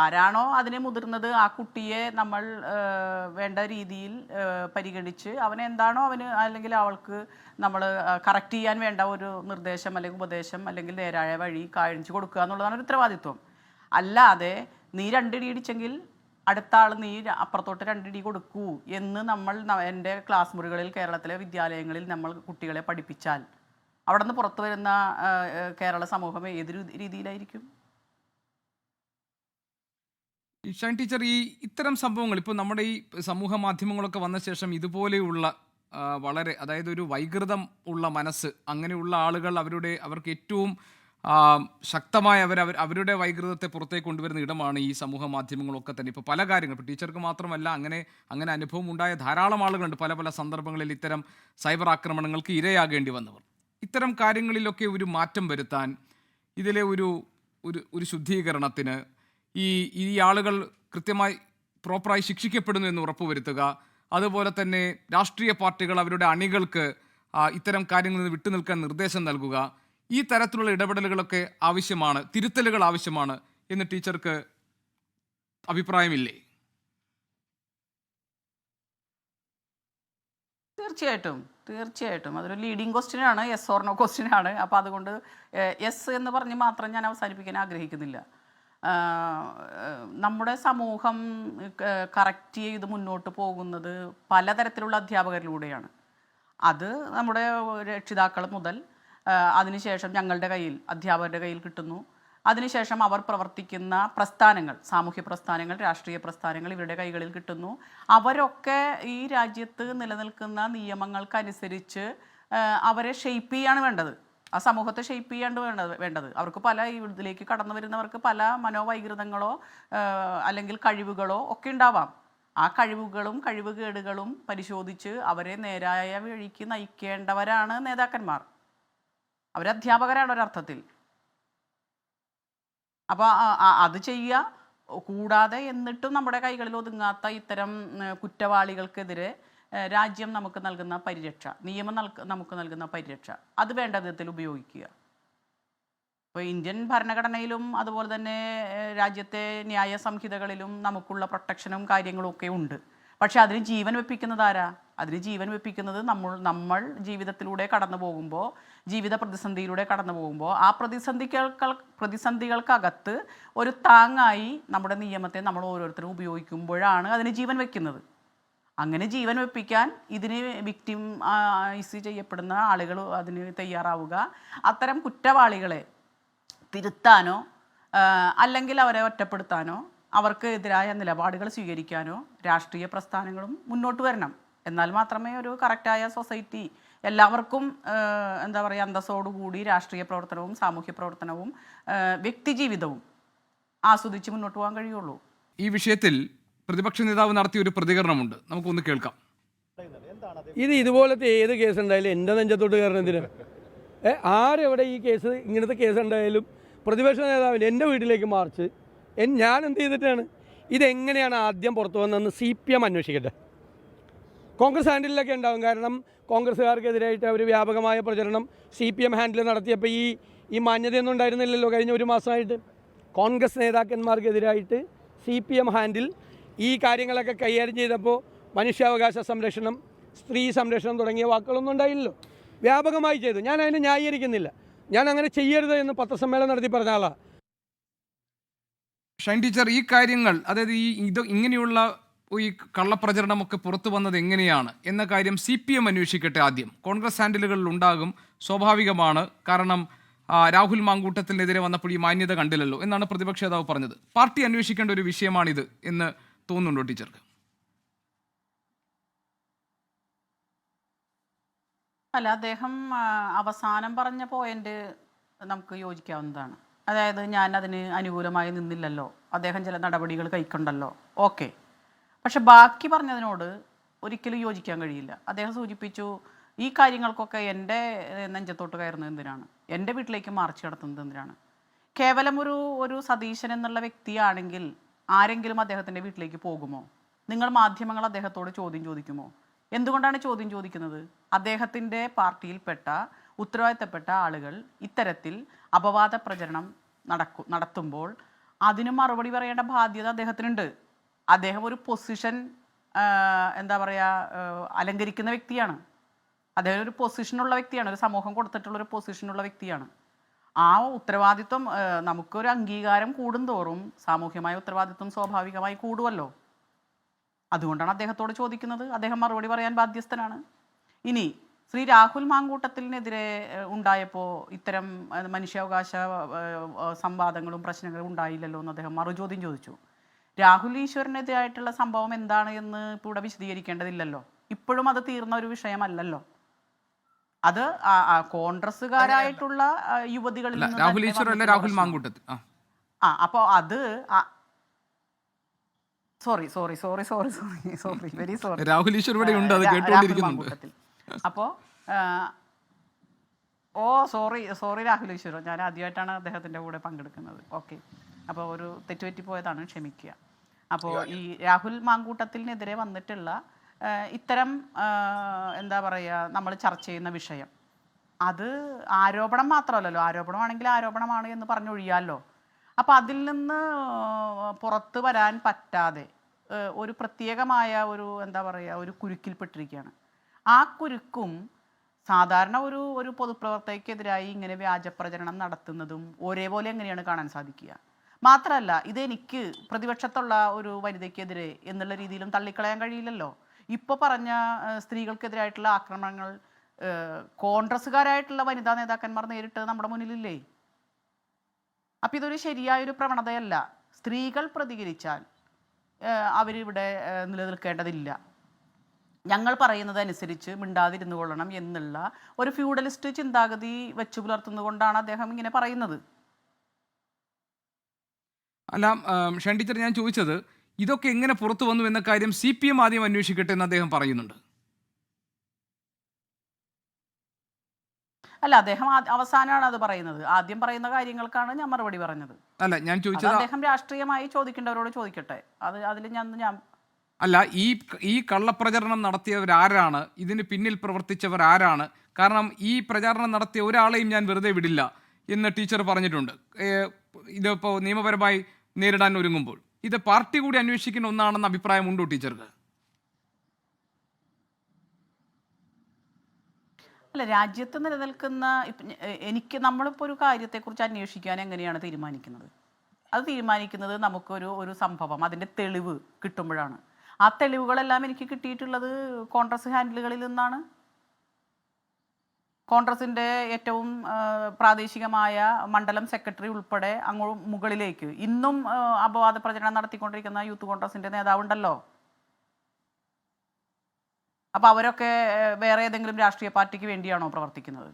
Speaker 2: ആരാണോ അതിനെ മുതിർന്നത് ആ കുട്ടിയെ നമ്മൾ വേണ്ട രീതിയിൽ പരിഗണിച്ച് അവനെന്താണോ അല്ലെങ്കിൽ അവൾക്ക് നമ്മൾ കറക്റ്റ് ചെയ്യാൻ വേണ്ട ഒരു നിർദ്ദേശം അല്ലെങ്കിൽ ഉപദേശം അല്ലെങ്കിൽ നേരായ വഴി കാണിച്ചു കൊടുക്കുക എന്നുള്ളതാണ് ഒരു ഉത്തരവാദിത്വം. അല്ലാതെ നീ 2 ഇടി ഇടിച്ചെങ്കിൽ അടുത്ത ആൾ നീ അപ്പുറത്തോട്ട് 2 ഇടി കൊടുക്കൂ എന്ന് നമ്മൾ എൻ്റെ ക്ലാസ് മുറികളിൽ കേരളത്തിലെ വിദ്യാലയങ്ങളിൽ നമ്മൾ കുട്ടികളെ പഠിപ്പിച്ചാൽ അവിടെ നിന്ന് പുറത്തു വരുന്ന കേരള സമൂഹം ഏത് രീതിയിലായിരിക്കും?
Speaker 1: ഷൈൻ ടീച്ചർ, ഈ ഇത്തരം സംഭവങ്ങൾ ഇപ്പോൾ നമ്മുടെ ഈ സമൂഹ മാധ്യമങ്ങളൊക്കെ വന്ന ശേഷം ഇതുപോലെയുള്ള വളരെ, അതായത് ഒരു വൈകൃതം ഉള്ള മനസ്സ്, അങ്ങനെയുള്ള ആളുകൾ അവർക്ക് ഏറ്റവും ശക്തമായ അവരുടെ വൈകൃതത്തെ പുറത്തേക്ക് കൊണ്ടുവരുന്ന ഇടമാണ് ഈ സമൂഹ മാധ്യമങ്ങളൊക്കെ തന്നെ. ഇപ്പോൾ പല കാര്യങ്ങൾ, ഇപ്പോൾ ടീച്ചർക്ക് മാത്രമല്ല, അങ്ങനെ അനുഭവം ഉണ്ടായ ധാരാളം ആളുകളുണ്ട് പല പല സന്ദർഭങ്ങളിൽ ഇത്തരം സൈബർ ആക്രമണങ്ങൾക്ക് ഇരയാകേണ്ടി വന്നവർ. ഇത്തരം കാര്യങ്ങളിലൊക്കെ ഒരു മാറ്റം വരുത്താൻ, ഇതിലെ ഒരു ശുദ്ധീകരണത്തിന് ഈ ആളുകൾ കൃത്യമായി പ്രോപ്പറായി ശിക്ഷിക്കപ്പെടുന്നു എന്ന് ഉറപ്പുവരുത്തുക, അതുപോലെ തന്നെ രാഷ്ട്രീയ പാർട്ടികൾ അവരുടെ അണികൾക്ക് ഇത്തരം കാര്യങ്ങളിൽ നിന്ന് വിട്ടുനിൽക്കാൻ നിർദ്ദേശം നൽകുക, ഈ തരത്തിലുള്ള ഇടപെടലുകളൊക്കെ ആവശ്യമാണ്, തിരുത്തലുകൾ ആവശ്യമാണ് എന്ന് ടീച്ചർക്ക് അഭിപ്രായമില്ലേ?
Speaker 2: തീർച്ചയായിട്ടും അതൊരു ലീഡിങ് ക്വസ്റ്റ്യനാണ്, യെസ് ഓർ നോ ക്വസ്റ്റ്യനാണ്. അപ്പോൾ അതുകൊണ്ട് യെസ് എന്ന് പറഞ്ഞ് മാത്രം ഞാൻ അവസാനിപ്പിക്കാൻ ആഗ്രഹിക്കുന്നില്ല. നമ്മുടെ സമൂഹം കറക്റ്റ് ചെയ്ത് മുന്നോട്ട് പോകുന്നത് പലതരത്തിലുള്ള അധ്യാപകരിലൂടെയാണ്. അത് നമ്മുടെ രക്ഷിതാക്കൾ മുതൽ അതിനുശേഷം ഞങ്ങളുടെ കയ്യിൽ, അധ്യാപകരുടെ കയ്യിൽ കിട്ടുന്നു. അതിനുശേഷം അവർ പ്രവർത്തിക്കുന്ന പ്രസ്ഥാനങ്ങൾ, സാമൂഹ്യ പ്രസ്ഥാനങ്ങൾ, രാഷ്ട്രീയ പ്രസ്ഥാനങ്ങൾ ഇവരുടെ കൈകളിൽ കിട്ടുന്നു. അവരൊക്കെ ഈ രാജ്യത്ത് നിലനിൽക്കുന്ന നിയമങ്ങൾക്കനുസരിച്ച് അവരെ ഷെയ്പ്പ് ചെയ്യാണ് വേണ്ടത്, ആ സമൂഹത്തെ ഷെയ്പ്പ് ചെയ്യാണ്ട് വേണ്ടത്. അവർക്ക് ഇതിലേക്ക് കടന്നു വരുന്നവർക്ക് പല മനോവൈകൃതങ്ങളോ അല്ലെങ്കിൽ കഴിവുകളോ ഒക്കെ ഉണ്ടാവാം. ആ കഴിവുകളും കഴിവുകേടുകളും പരിശോധിച്ച് അവരെ നേരായ വഴിക്ക് നയിക്കേണ്ടവരാണ് നേതാക്കന്മാർ. അവരധ്യാപകരാണ് ഒരർത്ഥത്തിൽ. അപ്പോൾ അത് ചെയ്യുക. കൂടാതെ എന്നിട്ടും നമ്മുടെ കൈകളിൽ ഒതുങ്ങാത്ത ഇത്തരം കുറ്റവാളികൾക്കെതിരെ രാജ്യം നമുക്ക് നൽകുന്ന പരിരക്ഷ, നിയമം നമുക്ക് നൽകുന്ന പരിരക്ഷ, അത് വേണ്ട വിധത്തിൽ ഉപയോഗിക്കുക. ഇപ്പോൾ ഇന്ത്യൻ ഭരണഘടനയിലും അതുപോലെ തന്നെ രാജ്യത്തെ ന്യായ സംഹിതകളിലും നമുക്കുള്ള പ്രൊട്ടക്ഷനും കാര്യങ്ങളും ഒക്കെ ഉണ്ട്. പക്ഷെ അതിന് ജീവൻ വെപ്പിക്കുന്നത് ആരാ? അതിന് ജീവൻ വെപ്പിക്കുന്നത് നമ്മൾ ജീവിതത്തിലൂടെ കടന്നു പോകുമ്പോൾ, ജീവിത പ്രതിസന്ധിയിലൂടെ കടന്നു പോകുമ്പോൾ ആ പ്രതിസന്ധികൾക്കകത്ത് ഒരു താങ്ങായി നമ്മുടെ നിയമത്തെ നമ്മൾ ഓരോരുത്തരും ഉപയോഗിക്കുമ്പോഴാണ് അതിന് ജീവൻ വെക്കുന്നത്. അങ്ങനെ ജീവൻ വെപ്പിക്കാൻ ഇതിന് വിക്ടിമൈസ് ചെയ്യപ്പെടുന്ന ആളുകൾ അതിന് തയ്യാറാവുക. അത്തരം കുറ്റവാളികളെ തിരുത്താനോ അല്ലെങ്കിൽ അവരെ ഒറ്റപ്പെടുത്താനോ അവർക്ക് എതിരായ നിലപാടുകൾ സ്വീകരിക്കാനോ രാഷ്ട്രീയ പ്രസ്ഥാനങ്ങളും മുന്നോട്ട് വരണം. എന്നാൽ മാത്രമേ ഒരു കറക്റ്റായ സൊസൈറ്റി, എല്ലാവർക്കും എന്താ പറയുക, അന്തസ്സോടുകൂടി രാഷ്ട്രീയ പ്രവർത്തനവും സാമൂഹ്യ പ്രവർത്തനവും വ്യക്തിജീവിതവും ആസ്വദിച്ച് മുന്നോട്ട് പോകാൻ കഴിയുള്ളൂ.
Speaker 1: ഈ വിഷയത്തിൽ പ്രതിപക്ഷ നേതാവ് നടത്തിയ ഒരു പ്രതികരണമുണ്ട്, നമുക്കൊന്ന് കേൾക്കാം.
Speaker 3: ഇതുപോലത്തെ ഏത് കേസ് ഉണ്ടായാലും എൻ്റെ നെഞ്ചത്തോട്ട് കയറുന്നതിന് ആരെവിടെ ഈ കേസ്, ഇങ്ങനത്തെ കേസ് ഉണ്ടായാലും പ്രതിപക്ഷ നേതാവിൻ്റെ എൻ്റെ വീട്ടിലേക്ക് മാർച്ച് ഞാൻ എന്ത് ചെയ്തിട്ടാണ്? ഇതെങ്ങനെയാണ് ആദ്യം പുറത്തു വന്നതെന്ന് CPM അന്വേഷിക്കട്ടെ. കോൺഗ്രസ് ഹാൻഡിലൊക്കെ ഉണ്ടാകും. കാരണം കോൺഗ്രസ്സുകാർക്കെതിരായിട്ട് അവർ വ്യാപകമായ പ്രചരണം CPM ഹാൻഡിൽ നടത്തിയപ്പോൾ ഈ മാന്യതയൊന്നും ഉണ്ടായിരുന്നില്ലല്ലോ കഴിഞ്ഞ ഒരു മാസമായിട്ട്. കോൺഗ്രസ് നേതാക്കന്മാർക്കെതിരായിട്ട് CPM ഹാൻഡിൽ ഈ കാര്യങ്ങളൊക്കെ കൈകാര്യം ചെയ്തപ്പോൾ മനുഷ്യാവകാശ സംരക്ഷണം, സ്ത്രീ സംരക്ഷണം തുടങ്ങിയ വാക്കുകളൊന്നും ഉണ്ടായില്ലല്ലോ. വ്യാപകമായി ചെയ്തു. ഞാൻ അതിനെ ന്യായീകരിക്കുന്നില്ല. ഞാൻ അങ്ങനെ ചെയ്യരുത് എന്ന് പത്രസമ്മേളനം നടത്തി പറഞ്ഞ ആളാണ്.
Speaker 1: ഷൈൻ ടീച്ചർ, ഈ കാര്യങ്ങൾ, അതായത് ഇങ്ങനെയുള്ള ഈ കള്ളപ്രചരണമൊക്കെ പുറത്തു വന്നത് എങ്ങനെയാണ് എന്ന കാര്യം CPM അന്വേഷിക്കട്ടെ. ആദ്യം കോൺഗ്രസ് ഹാൻഡിലുകളിൽ ഉണ്ടാകും, സ്വാഭാവികമാണ്. കാരണം രാഹുൽ മാങ്കൂട്ടത്തിനെതിരെ വന്നപ്പോൾ ഈ മാന്യത കണ്ടില്ലല്ലോ എന്നാണ് പ്രതിപക്ഷ നേതാവ് പറഞ്ഞത്. പാർട്ടി അന്വേഷിക്കേണ്ട ഒരു വിഷയമാണിത് എന്ന് തോന്നുന്നുണ്ടോ ടീച്ചർക്ക്?
Speaker 2: അല്ല, അദ്ദേഹം അവസാനം പറഞ്ഞ പോയിന്റ് നമുക്ക് യോജിക്കാവുന്നതാണ്. അതായത് ഞാൻ അതിന് അനുകൂലമായി നിന്നില്ലല്ലോ, അദ്ദേഹം ചില നടപടികൾ കൈക്കൊണ്ടല്ലോ, ഓക്കെ. പക്ഷെ ബാക്കി പറഞ്ഞതിനോട് ഒരിക്കലും യോജിക്കാൻ കഴിയില്ല. അദ്ദേഹം സൂചിപ്പിച്ചു ഈ കാര്യങ്ങൾക്കൊക്കെ എൻ്റെ നെഞ്ചത്തോട്ട് കയറുന്നത് എന്തിനാണ്, എൻ്റെ വീട്ടിലേക്ക് മാർച്ച് നടത്തുന്നത് എന്തിനാണ്. കേവലം ഒരു സതീശൻ എന്നുള്ള വ്യക്തിയാണെങ്കിൽ ആരെങ്കിലും അദ്ദേഹത്തിൻ്റെ വീട്ടിലേക്ക് പോകുമോ? നിങ്ങൾ മാധ്യമങ്ങൾ അദ്ദേഹത്തോട് ചോദ്യം ചോദിക്കുമോ? എന്തുകൊണ്ടാണ് ചോദ്യം ചോദിക്കുന്നത്? അദ്ദേഹത്തിൻ്റെ പാർട്ടിയിൽപ്പെട്ട ഉത്തരവാദിത്തപ്പെട്ട ആളുകൾ ഇത്തരത്തിൽ അപവാദ പ്രചരണം നടത്തുമ്പോൾ അതിന് മറുപടി പറയേണ്ട ബാധ്യത അദ്ദേഹത്തിനുണ്ട്. അദ്ദേഹം ഒരു പൊസിഷൻ എന്താ പറയുക അലങ്കരിക്കുന്ന വ്യക്തിയാണ്. അദ്ദേഹം ഒരു പൊസിഷനുള്ള വ്യക്തിയാണ്, ഒരു സമൂഹം കൊടുത്തിട്ടുള്ളൊരു പൊസിഷനുള്ള വ്യക്തിയാണ്. ആ ഉത്തരവാദിത്വം നമുക്കൊരു അംഗീകാരം കൂടുന്തോറും സാമൂഹ്യമായ ഉത്തരവാദിത്വം സ്വാഭാവികമായി കൂടുമല്ലോ. അതുകൊണ്ടാണ് അദ്ദേഹത്തോട് ചോദിക്കുന്നത്. അദ്ദേഹം മറുപടി പറയാൻ ബാധ്യസ്ഥനാണ്. ഇനി ശ്രീ രാഹുൽ മാങ്കൂട്ടത്തിനെതിരെ ഉണ്ടായപ്പോൾ ഇത്തരം മനുഷ്യാവകാശ സംവാദങ്ങളും പ്രശ്നങ്ങളും ഉണ്ടായില്ലല്ലോ എന്ന് അദ്ദേഹം മറുചോദ്യം ചോദിച്ചു. രാഹുൽ ഈശ്വരനെതിരായിട്ടുള്ള സംഭവം എന്താണ് എന്ന് ഇപ്പോൾ ഇവിടെ വിശദീകരിക്കേണ്ടതില്ലല്ലോ. ഇപ്പോഴും അത് തീർന്ന ഒരു വിഷയമല്ലല്ലോ. അത് കോൺഗ്രസ്സുകാരായിട്ടുള്ള യുവതികളിൽ
Speaker 1: രാഹുൽ ഈശ്വർ രാഹുൽ മാങ്കൂട്ടത്തിൽ
Speaker 2: അപ്പോൾ അത് sorry very sorry,
Speaker 1: Rahul Easwar ഇവിടെ ഉണ്ട്, അത് കേട്ടുകൊണ്ടിരിക്കുന്നുണ്ട്.
Speaker 2: അപ്പോൾ സോറി രാഹുൽ ഈശ്വർ, ഞാൻ ആദ്യമായിട്ടാണ് അദ്ദേഹത്തിൻ്റെ കൂടെ പങ്കെടുക്കുന്നത്. ഓക്കെ, അപ്പോൾ ഒരു തെറ്റുപറ്റിപ്പോയതാണ്, ക്ഷമിക്കുക. അപ്പോൾ ഈ രാഹുൽ മാങ്കൂട്ടത്തിനെതിരെ വന്നിട്ടുള്ള ഇത്തരം എന്താ പറയുക നമ്മൾ ചർച്ച ചെയ്യുന്ന വിഷയം അത് ആരോപണം മാത്രമല്ലല്ലോ. ആരോപണമാണെങ്കിൽ ആരോപണമാണ് എന്ന് പറഞ്ഞൊഴിയാമല്ലോ. അപ്പോൾ അതിൽ നിന്ന് പുറത്ത് വരാൻ പറ്റാതെ ഒരു പ്രത്യേകമായ എന്താ പറയുക ഒരു കുരുക്കിൽപ്പെട്ടിരിക്കുകയാണ്. ആ കുരുക്കും സാധാരണ ഒരു പൊതുപ്രവർത്തകയ്ക്കെതിരായി ഇങ്ങനെ വ്യാജപ്രചരണം നടത്തുന്നതും ഒരേപോലെ എങ്ങനെയാണ് കാണാൻ സാധിക്കുക? മാത്രമല്ല, ഇതെനിക്ക് പ്രതിപക്ഷത്തുള്ള ഒരു വനിതയ്ക്കെതിരെ എന്നുള്ള രീതിയിലും തള്ളിക്കളയാൻ കഴിയില്ലല്ലോ. ഇപ്പോൾ പറഞ്ഞ സ്ത്രീകൾക്കെതിരായിട്ടുള്ള ആക്രമണങ്ങൾ കോൺഗ്രസ്സുകാരായിട്ടുള്ള വനിതാ നേതാക്കന്മാർ നേരിട്ട് നമ്മുടെ മുന്നിലില്ലേ? അപ്പം ഇതൊരു ശരിയായൊരു പ്രവണതയല്ല. സ്ത്രീകൾ പ്രതികരിച്ചാൽ അവരിവിടെ നിലനിൽക്കേണ്ടതില്ല. ഞങ്ങൾ പറയുന്നത് അനുസരിച്ച് മിണ്ടാതിരുന്നു കൊള്ളണം എന്നുള്ള ഒരു ഫ്യൂഡലിസ്റ്റ് ചിന്താഗതി വെച്ചു പുലർത്തുന്നതുകൊണ്ടാണ് അദ്ദേഹം ഇങ്ങനെ പറയുന്നത്.
Speaker 1: അല്ല ഷൈൻ ടീച്ചർ, ഞാൻ ചോദിച്ചത് ഇതൊക്കെ എങ്ങനെ പുറത്തു വന്നു എന്ന കാര്യം CPM ആദ്യം അന്വേഷിക്കട്ടെ എന്ന് അദ്ദേഹം പറയുന്നുണ്ട്.
Speaker 2: അല്ല, അദ്ദേഹം അവസാനമാണ് അത് പറയുന്നത്. ആദ്യം പറയുന്ന കാര്യങ്ങൾക്കാണ് ഞാൻ മറുപടി പറഞ്ഞത്.
Speaker 1: അല്ല, ഞാൻ ചോദിച്ചത്
Speaker 2: അദ്ദേഹം രാഷ്ട്രീയമായി ചോദിക്കേണ്ടവരോട് ചോദിക്കട്ടെ. അതിൽ ഞാൻ
Speaker 1: അല്ല, ഈ കള്ളപ്രചരണം നടത്തിയവരാരാണ്, ഇതിന് പിന്നിൽ പ്രവർത്തിച്ചവർ ആരാണ്? കാരണം ഈ പ്രചാരണം നടത്തിയ ഒരാളെയും ഞാൻ വെറുതെ വിടില്ല എന്ന് ടീച്ചർ പറഞ്ഞിട്ടുണ്ട്. ഇതിപ്പോൾ നിയമപരമായി നേരിടാൻ ഒരുങ്ങുമ്പോൾ ഇത് പാർട്ടി കൂടി അന്വേഷിക്കുന്ന ഒന്നാണെന്ന അഭിപ്രായമുണ്ടോ ടീച്ചർക്ക്?
Speaker 2: അല്ല, രാജ്യത്ത് നിലനിൽക്കുന്ന നമ്മളിപ്പോൾ ഒരു കാര്യത്തെക്കുറിച്ച് അന്വേഷിക്കാൻ എങ്ങനെയാണ് തീരുമാനിക്കുന്നത്? അത് തീരുമാനിക്കുന്നത് നമുക്കൊരു സംഭവം അതിൻ്റെ തെളിവ് കിട്ടുമ്പോഴാണ്. ആ തെളിവുകളെല്ലാം എനിക്ക് കിട്ടിയിട്ടുള്ളത് കോൺഗ്രസ് ഹാൻഡിലുകളിൽ നിന്നാണ്. കോൺഗ്രസിൻ്റെ ഏറ്റവും പ്രാദേശികമായ മണ്ഡലം സെക്രട്ടറി ഉൾപ്പെടെ അങ്ങോട്ട് മുകളിലേക്ക് ഇന്നും അപവാദ പ്രചരണം നടത്തിക്കൊണ്ടിരിക്കുന്ന യൂത്ത് കോൺഗ്രസിൻ്റെ നേതാവുണ്ടല്ലോ. അപ്പോൾ അവരൊക്കെ വേറെ ഏതെങ്കിലും രാഷ്ട്രീയ പാർട്ടിക്ക് വേണ്ടിയാണോ പ്രവർത്തിക്കുന്നത്?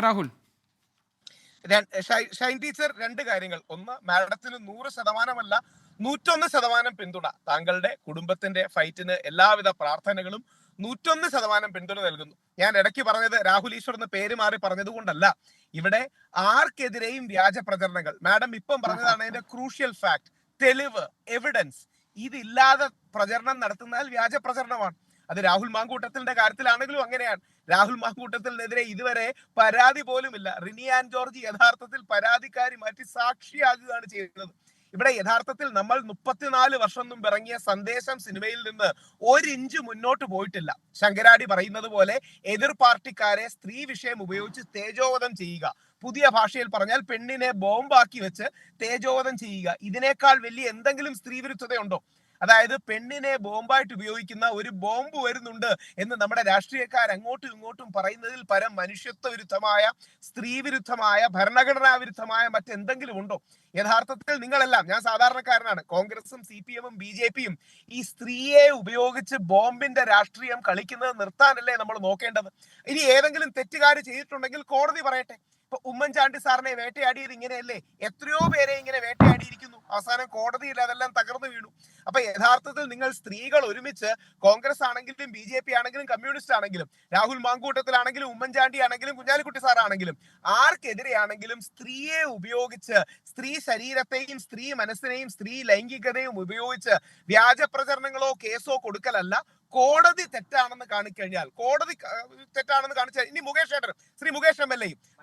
Speaker 1: രാഹുൽ,
Speaker 4: ഷൈൻ ടീച്ചർ രണ്ട് കാര്യങ്ങൾ. ഒന്ന്, മാഡത്തിന് 100% 101% പിന്തുണ. താങ്കളുടെ കുടുംബത്തിന്റെ ഫൈറ്റിന് എല്ലാവിധ പ്രാർത്ഥനകളും 101% പിന്തുണ നൽകുന്നു. ഞാൻ ഇടയ്ക്ക് പറഞ്ഞത് രാഹുൽ ഈശ്വർ എന്ന് പേര് മാറി പറഞ്ഞത് കൊണ്ടല്ല. ഇവിടെ ആർക്കെതിരെയും വ്യാജ പ്രചരണങ്ങൾ, മാഡം ഇപ്പം പറഞ്ഞതാണ് അതിന്റെ ക്രൂഷ്യൽ ഫാക്ട്, തെളിവ്, എവിഡൻസ് ഇതില്ലാതെ പ്രചരണം നടത്തുന്നാൽ വ്യാജ പ്രചരണമാണ്. അത് രാഹുൽ മാങ്കൂട്ടത്തിന്റെ കാര്യത്തിലാണെങ്കിലും അങ്ങനെയാണ്. രാഹുൽ മാങ്കൂട്ടത്തിനെതിരെ ഇതുവരെ പരാതി പോലുമില്ല. റിനി ആൻഡ് ജോർജ് യഥാർത്ഥത്തിൽ പരാതിക്കാരി മാറ്റി സാക്ഷിയാകുകയാണ് ചെയ്യുന്നത്. ഇവിടെ യഥാർത്ഥത്തിൽ നമ്മൾ 34 വർഷം മുമ്പ് ഇറങ്ങിയ സന്ദേശം സിനിമയിൽ നിന്ന് 1 ഇഞ്ച് മുന്നോട്ട് പോയിട്ടില്ല. ശങ്കരാടി പറയുന്നത് പോലെ എതിർ പാർട്ടിക്കാരെ സ്ത്രീ വിഷയം ഉപയോഗിച്ച് തേജോവധം ചെയ്യുക, പുതിയ ഭാഷയിൽ പറഞ്ഞാൽ പെണ്ണിനെ ബോംബാക്കി വെച്ച് തേജോവധം ചെയ്യുക, ഇതിനേക്കാൾ വലിയ എന്തെങ്കിലും സ്ത്രീ വിരുദ്ധതയുണ്ടോ? അതായത് പെണ്ണിനെ ബോംബായിട്ട് ഉപയോഗിക്കുന്ന ഒരു ബോംബ് വരുന്നുണ്ട് എന്ന് നമ്മുടെ രാഷ്ട്രീയക്കാർ അങ്ങോട്ടും ഇങ്ങോട്ടും പറയുന്നതിൽ പരം മനുഷ്യത്വ വിരുദ്ധമായ, സ്ത്രീ വിരുദ്ധമായ, ഭരണഘടനാ വിരുദ്ധമായ മറ്റെന്തെങ്കിലും ഉണ്ടോ? യഥാർത്ഥത്തിൽ നിങ്ങളെല്ലാം, ഞാൻ സാധാരണക്കാരനാണ്, കോൺഗ്രസും CPM-ഉം BJP-യും ഈ സ്ത്രീയെ ഉപയോഗിച്ച് ബോംബിന്റെ രാഷ്ട്രീയം കളിക്കുന്നത് നിർത്താനല്ലേ നമ്മൾ നോക്കേണ്ടത്? ഇനി ഏതെങ്കിലും തെറ്റുകാർ ചെയ്തിട്ടുണ്ടെങ്കിൽ കോടതി പറയട്ടെ. ഇപ്പൊ ഉമ്മൻചാണ്ടി സാറിനെ വേട്ടയാടിയത് ഇങ്ങനെയല്ലേ? എത്രയോ പേരെ ഇങ്ങനെ വേട്ടയാടിയിരിക്കുന്നു. അവസാനം കോടതിയിൽ അതെല്ലാം തകർന്നു വീണു. അപ്പൊ യഥാർത്ഥത്തിൽ നിങ്ങൾ സ്ത്രീകൾ ഒരുമിച്ച്, കോൺഗ്രസ് ആണെങ്കിലും BJP ആണെങ്കിലും കമ്മ്യൂണിസ്റ്റ് ആണെങ്കിലും രാഹുൽ മാങ്കൂട്ടത്തിലാണെങ്കിലും ഉമ്മൻചാണ്ടി ആണെങ്കിലും കുഞ്ഞാലിക്കുട്ടി സാറാണെങ്കിലും ആർക്കെതിരെയാണെങ്കിലും സ്ത്രീയെ ഉപയോഗിച്ച്, സ്ത്രീ ശരീരത്തെയും സ്ത്രീ മനസ്സിനെയും സ്ത്രീ ലൈംഗികതയും ഉപയോഗിച്ച് വ്യാജ പ്രചരണങ്ങളോ കേസോ കൊടുക്കലല്ല. കോടതി തെറ്റാണെന്ന് കാണിക്കഴിഞ്ഞാൽ, കോടതി തെറ്റാണെന്ന് കാണിച്ചാൽ, ഇനി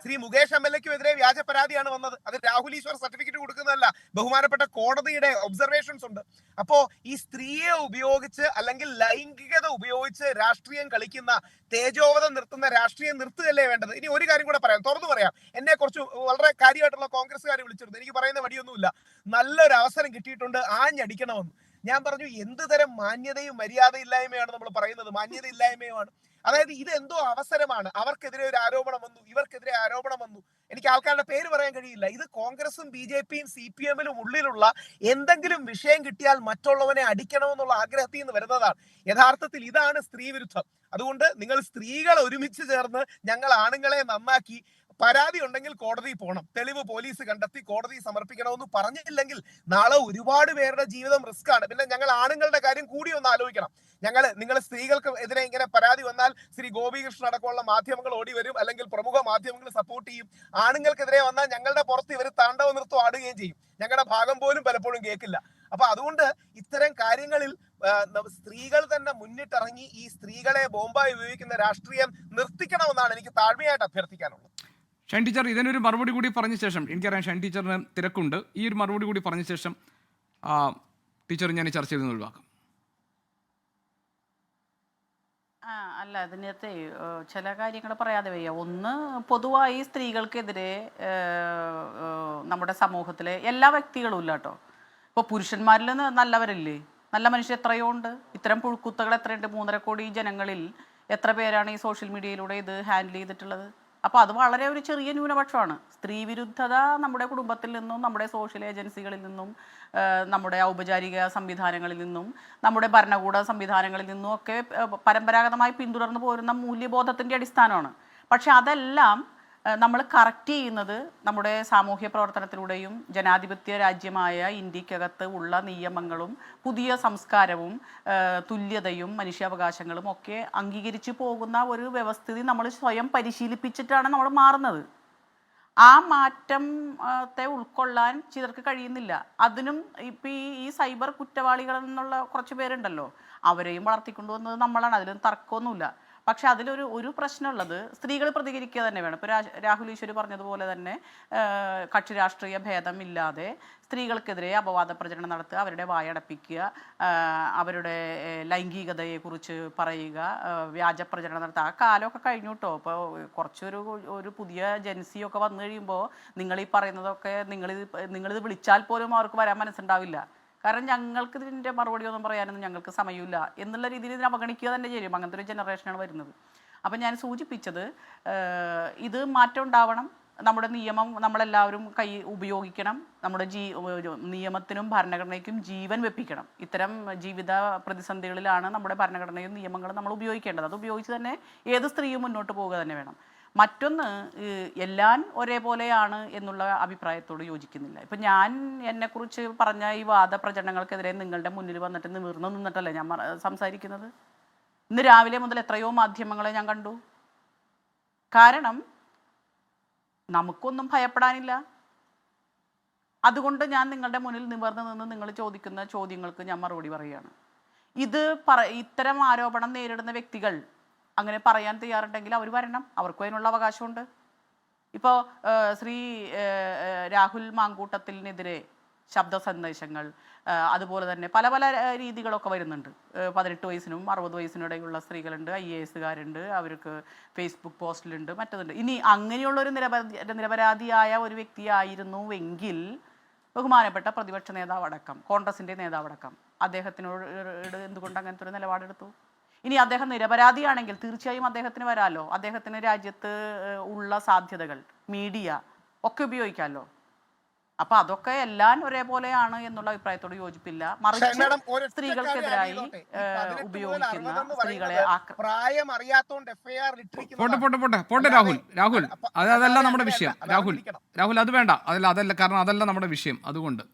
Speaker 4: ശ്രീ മുകേഷ് MLA-ക്കും എതിരെ വ്യാജ പരാതിയാണ് വന്നത്. അത് രാഹുൽ ഈശ്വർ സർട്ടിഫിക്കറ്റ് കൊടുക്കുന്നതല്ല, ബഹുമാനപ്പെട്ട കോടതിയുടെ ഒബ്സർവേഷൻസ് ഉണ്ട്. അപ്പോ ഈ സ്ത്രീയെ ഉപയോഗിച്ച് അല്ലെങ്കിൽ ലൈംഗികത ഉപയോഗിച്ച് രാഷ്ട്രീയം കളിക്കുന്ന, തേജോവധം നിർത്തുന്ന രാഷ്ട്രീയം നിർത്തുകയല്ലേ വേണ്ടത്? ഇനി ഒരു കാര്യം കൂടെ പറയാം, തുറന്നു പറയാം. എന്നെ കുറച്ച് വളരെ കാര്യമായിട്ടുള്ള കോൺഗ്രസ്സുകാർ വിളിച്ചിരുന്നു. എനിക്ക് പറയുന്ന വടിയൊന്നുമില്ല, നല്ലൊരു അവസരം കിട്ടിയിട്ടുണ്ട്, ആഞ്ഞടിക്കണമെന്ന്. ഞാൻ പറഞ്ഞു, എന്ത് തരം മാന്യതയും മര്യാദയില്ലായ്മയാണ് നമ്മൾ പറയുന്നത്? മാന്യതയില്ലായ്മയാണ്. അതായത് ഇത് എന്തോ അവസരമാണ്. അവർക്കെതിരെ ഒരു ആരോപണം വന്നു, ഇവർക്കെതിരെ ആരോപണം വന്നു, എനിക്ക് ആൾക്കാരുടെ പേര് പറയാൻ കഴിയില്ല. ഇത് കോൺഗ്രസും BJP-യും CPM-ലും ഉള്ളിലുള്ള എന്തെങ്കിലും വിഷയം കിട്ടിയാൽ മറ്റുള്ളവനെ അടിക്കണമെന്നുള്ള ആഗ്രഹത്തിൽ നിന്ന് വരുന്നതാണ്. യഥാർത്ഥത്തിൽ ഇതാണ് സ്ത്രീ വിരുദ്ധം. അതുകൊണ്ട് നിങ്ങൾ സ്ത്രീകൾ ഒരുമിച്ച് ചേർന്ന് ഞങ്ങൾ ആണുങ്ങളെ നന്നാക്കി, പരാതി ഉണ്ടെങ്കിൽ കോടതി പോകണം, തെളിവ് പോലീസ് കണ്ടെത്തി കോടതി സമർപ്പിക്കണമെന്ന് പറഞ്ഞില്ലെങ്കിൽ നാളെ ഒരുപാട് പേരുടെ ജീവിതം റിസ്ക് ആണ്. പിന്നെ ഞങ്ങൾ ആണുങ്ങളുടെ കാര്യം കൂടി ഒന്ന് ആലോചിക്കണം. നിങ്ങൾ സ്ത്രീകൾക്ക് എതിരെ ഇങ്ങനെ പരാതി വന്നാൽ ശ്രീ ഗോപികൃഷ്ണൻ അടക്കമുള്ള മാധ്യമങ്ങൾ ഓടി വരും, അല്ലെങ്കിൽ പ്രമുഖ മാധ്യമങ്ങൾ സപ്പോർട്ട് ചെയ്യും. ആണുങ്ങൾക്കെതിരെ വന്നാൽ ഞങ്ങളുടെ പുറത്ത് ഇവർ താണ്ഡവ നൃത്തം ആടുകയും ചെയ്യും. ഞങ്ങളുടെ ഭാഗം പോലും പലപ്പോഴും കേൾക്കില്ല. അപ്പൊ അതുകൊണ്ട് ഇത്തരം കാര്യങ്ങളിൽ സ്ത്രീകൾ തന്നെ മുന്നിട്ടിറങ്ങി ഈ സ്ത്രീകളെ ബോംബായി ഉപയോഗിക്കുന്ന രാഷ്ട്രീയം നിർത്തിക്കണമെന്നാണ് എനിക്ക് താഴ്മയായിട്ട് അഭ്യർത്ഥിക്കാനുള്ളത്.
Speaker 1: ഷൈൻ ടീച്ചർ, ഇതിനൊരു മറുപടി കൂടി പറഞ്ഞ ശേഷം, എനിക്കറിയാം ഷൈൻ ടീച്ചറിന് തിരക്കുണ്ട്, ഈ ഒരു മറുപടി കൂടി പറഞ്ഞ ശേഷം ടീച്ചർ ഞാൻ ഈ ചർച്ചയിൽ നിന്ന് ഒഴിവാക്കാം.
Speaker 2: അല്ല, അതിനകത്ത് ചില കാര്യങ്ങൾ പറയാതെ വയ്യ. ഒന്ന്, പൊതുവായി സ്ത്രീകൾക്കെതിരെ നമ്മുടെ സമൂഹത്തിലെ എല്ലാ വ്യക്തികളും ഇല്ല കേട്ടോ. ഇപ്പോൾ പുരുഷന്മാരിൽ നല്ലവരില്ലേ? നല്ല മനുഷ്യർ എത്രയോ ഉണ്ട്. ഇത്തരം പുഴുക്കുത്തകൾ എത്രയുണ്ട്? 3.5 കോടി ജനങ്ങളിൽ എത്ര പേരാണ് ഈ സോഷ്യൽ മീഡിയയിലൂടെ ഇത് ഹാൻഡിൽ ചെയ്തിട്ടുള്ളത്? അപ്പോൾ അത് വളരെ ഒരു ചെറിയ ന്യൂനപക്ഷമാണ്. സ്ത്രീ വിരുദ്ധത നമ്മുടെ കുടുംബത്തിൽ നിന്നും, നമ്മുടെ സോഷ്യൽ ഏജൻസികളിൽ നിന്നും, നമ്മുടെ ഔപചാരിക സംവിധാനങ്ങളിൽ നിന്നും, നമ്മുടെ ഭരണകൂട സംവിധാനങ്ങളിൽ നിന്നും ഒക്കെ പരമ്പരാഗതമായി പിന്തുടർന്നു പോരുന്ന മൂല്യബോധത്തിൻ്റെ അടിസ്ഥാനമാണ്. പക്ഷെ അതെല്ലാം നമ്മൾ കറക്റ്റ് ചെയ്യുന്നത് നമ്മുടെ സാമൂഹ്യ പ്രവർത്തനത്തിലൂടെയും ജനാധിപത്യ രാജ്യമായ ഇന്ത്യക്കകത്ത് ഉള്ള നിയമങ്ങളും പുതിയ സംസ്കാരവും തുല്യതയും മനുഷ്യാവകാശങ്ങളും ഒക്കെ അംഗീകരിച്ചു പോകുന്ന ഒരു വ്യവസ്ഥിതി നമ്മൾ സ്വയം പരിശീലിപ്പിച്ചിട്ടാണ് നമ്മൾ മാറുന്നത്. ആ മാറ്റത്തെ ഉൾക്കൊള്ളാൻ ചിലർക്ക് കഴിയുന്നില്ല. അതിനും ഇപ്പം ഈ സൈബർ കുറ്റവാളികൾ എന്നുള്ള കുറച്ച് പേരുണ്ടല്ലോ, അവരെയും വളർത്തിക്കൊണ്ടുവന്നത് നമ്മളാണ്, അതിലൊന്നും തർക്കമൊന്നുമില്ല. പക്ഷെ അതിലൊരു പ്രശ്നമുള്ളത്, സ്ത്രീകൾ പ്രതികരിക്കുക തന്നെ വേണം. ഇപ്പോൾ രാഹുൽ ഈശ്വരി പറഞ്ഞതുപോലെ തന്നെ കക്ഷി രാഷ്ട്രീയ ഭേദമില്ലാതെ സ്ത്രീകൾക്കെതിരെ അപവാദ പ്രചരണം നടത്തുക, അവരുടെ വായടപ്പിക്കുക, അവരുടെ ലൈംഗികതയെക്കുറിച്ച് പറയുക, വ്യാജ പ്രചരണം നടത്തുക. ആ കാലമൊക്കെ കഴിഞ്ഞു കേട്ടോ. ഇപ്പോൾ കുറച്ചൊരു പുതിയ ജൻസിയൊക്കെ വന്നു കഴിയുമ്പോൾ നിങ്ങളീ പറയുന്നതൊക്കെ നിങ്ങളിത് വിളിച്ചാൽ പോലും അവർക്ക് വരാൻ മനസ്സുണ്ടാവില്ല. കാരണം ഞങ്ങൾക്ക് ഇതിൻ്റെ മറുപടി ഒന്നും പറയാനൊന്നും ഞങ്ങൾക്ക് സമയമില്ല എന്നുള്ള രീതിയിൽ ഇതിനെ അവഗണിക്കുക തന്നെ ചെയ്യും. അങ്ങനത്തെ ഒരു ജനറേഷനാണ് വരുന്നത്. അപ്പം ഞാൻ സൂചിപ്പിച്ചത്, ഇത് മാറ്റം ഉണ്ടാവണം. നമ്മുടെ നിയമം നമ്മളെല്ലാവരും ഉപയോഗിക്കണം. നമ്മുടെ നിയമത്തിനും ഭരണഘടനയ്ക്കും ജീവൻ വെപ്പിക്കണം. ഇത്തരം ജീവിത പ്രതിസന്ധികളിലാണ് നമ്മുടെ ഭരണഘടനയും നിയമങ്ങളും നമ്മൾ ഉപയോഗിക്കേണ്ടത്. അത് ഉപയോഗിച്ച് തന്നെ ഏത് സ്ത്രീയും മുന്നോട്ട് പോവുക തന്നെ വേണം. മറ്റൊന്ന്, എല്ലാം ഒരേപോലെയാണ് എന്നുള്ള അഭിപ്രായത്തോട് യോജിക്കുന്നില്ല. ഇപ്പം ഞാൻ എന്നെക്കുറിച്ച് പറഞ്ഞ ഈ വാദപ്രചരണങ്ങൾക്കെതിരെ നിങ്ങളുടെ മുന്നിൽ വന്നിട്ട് നിവർന്നു നിന്നിട്ടല്ലേ ഞാൻ സംസാരിക്കുന്നത്? ഇന്ന് രാവിലെ മുതൽ എത്രയോ മാധ്യമങ്ങളെ ഞാൻ കണ്ടു. കാരണം നമുക്കൊന്നും ഭയപ്പെടാനില്ല. അതുകൊണ്ട് ഞാൻ നിങ്ങളുടെ മുന്നിൽ നിവർന്ന് നിന്ന് നിങ്ങൾ ചോദിക്കുന്ന ചോദ്യങ്ങൾക്ക് ഞാൻ മറുപടി പറയുകയാണ്. ഇത്തരം ആരോപണം നേരിടുന്ന വ്യക്തികൾ അങ്ങനെ പറയാൻ തയ്യാറുണ്ടെങ്കിൽ അവർ വരണം, അവർക്കും അതിനുള്ള അവകാശമുണ്ട്. ഇപ്പോൾ ശ്രീ രാഹുൽ മാങ്കൂട്ടത്തിനെതിരെ ശബ്ദ സന്ദേശങ്ങൾ, അതുപോലെ തന്നെ പല പല രീതികളൊക്കെ വരുന്നുണ്ട്. 18 വയസ്സിനും 60 വയസ്സിനും ഇടയിലുള്ള സ്ത്രീകളുണ്ട്, IAS-കാരുണ്ട്, അവർക്ക് ഫേസ്ബുക്ക് പോസ്റ്റിലുണ്ട്, മറ്റതുണ്ട്. ഇനി അങ്ങനെയുള്ളൊരു നിരപരാധിയായ ഒരു വ്യക്തിയായിരുന്നുവെങ്കിൽ ബഹുമാനപ്പെട്ട പ്രതിപക്ഷ നേതാവടക്കം കോൺഗ്രസിൻ്റെ നേതാവടക്കം അദ്ദേഹത്തിനോട് എന്തുകൊണ്ട് അങ്ങനത്തെ ഒരു നിലപാടെടുത്തു? ഇനി അദ്ദേഹം നിരപരാധിയാണെങ്കിൽ തീർച്ചയായും അദ്ദേഹത്തിന് വരാമല്ലോ. അദ്ദേഹത്തിന് രാജ്യത്ത് ഉള്ള സാധ്യതകൾ, മീഡിയ ഒക്കെ ഉപയോഗിക്കാമല്ലോ. അപ്പൊ അതൊക്കെ എല്ലാം ഒരേപോലെയാണ് എന്നുള്ള അഭിപ്രായത്തോട് യോജിപ്പില്ല. മറിച്ച് സ്ത്രീകൾക്കെതിരായി ഉപയോഗിക്കുന്ന സ്ത്രീകളെ
Speaker 4: പ്രായം അറിയാത്തോണ്ട്
Speaker 1: പോട്ടെ രാഹുൽ അതല്ല നമ്മുടെ വിഷയം. രാഹുൽ അത് വേണ്ട, അതല്ല കാരണം അതല്ല നമ്മുടെ വിഷയം. അതുകൊണ്ട്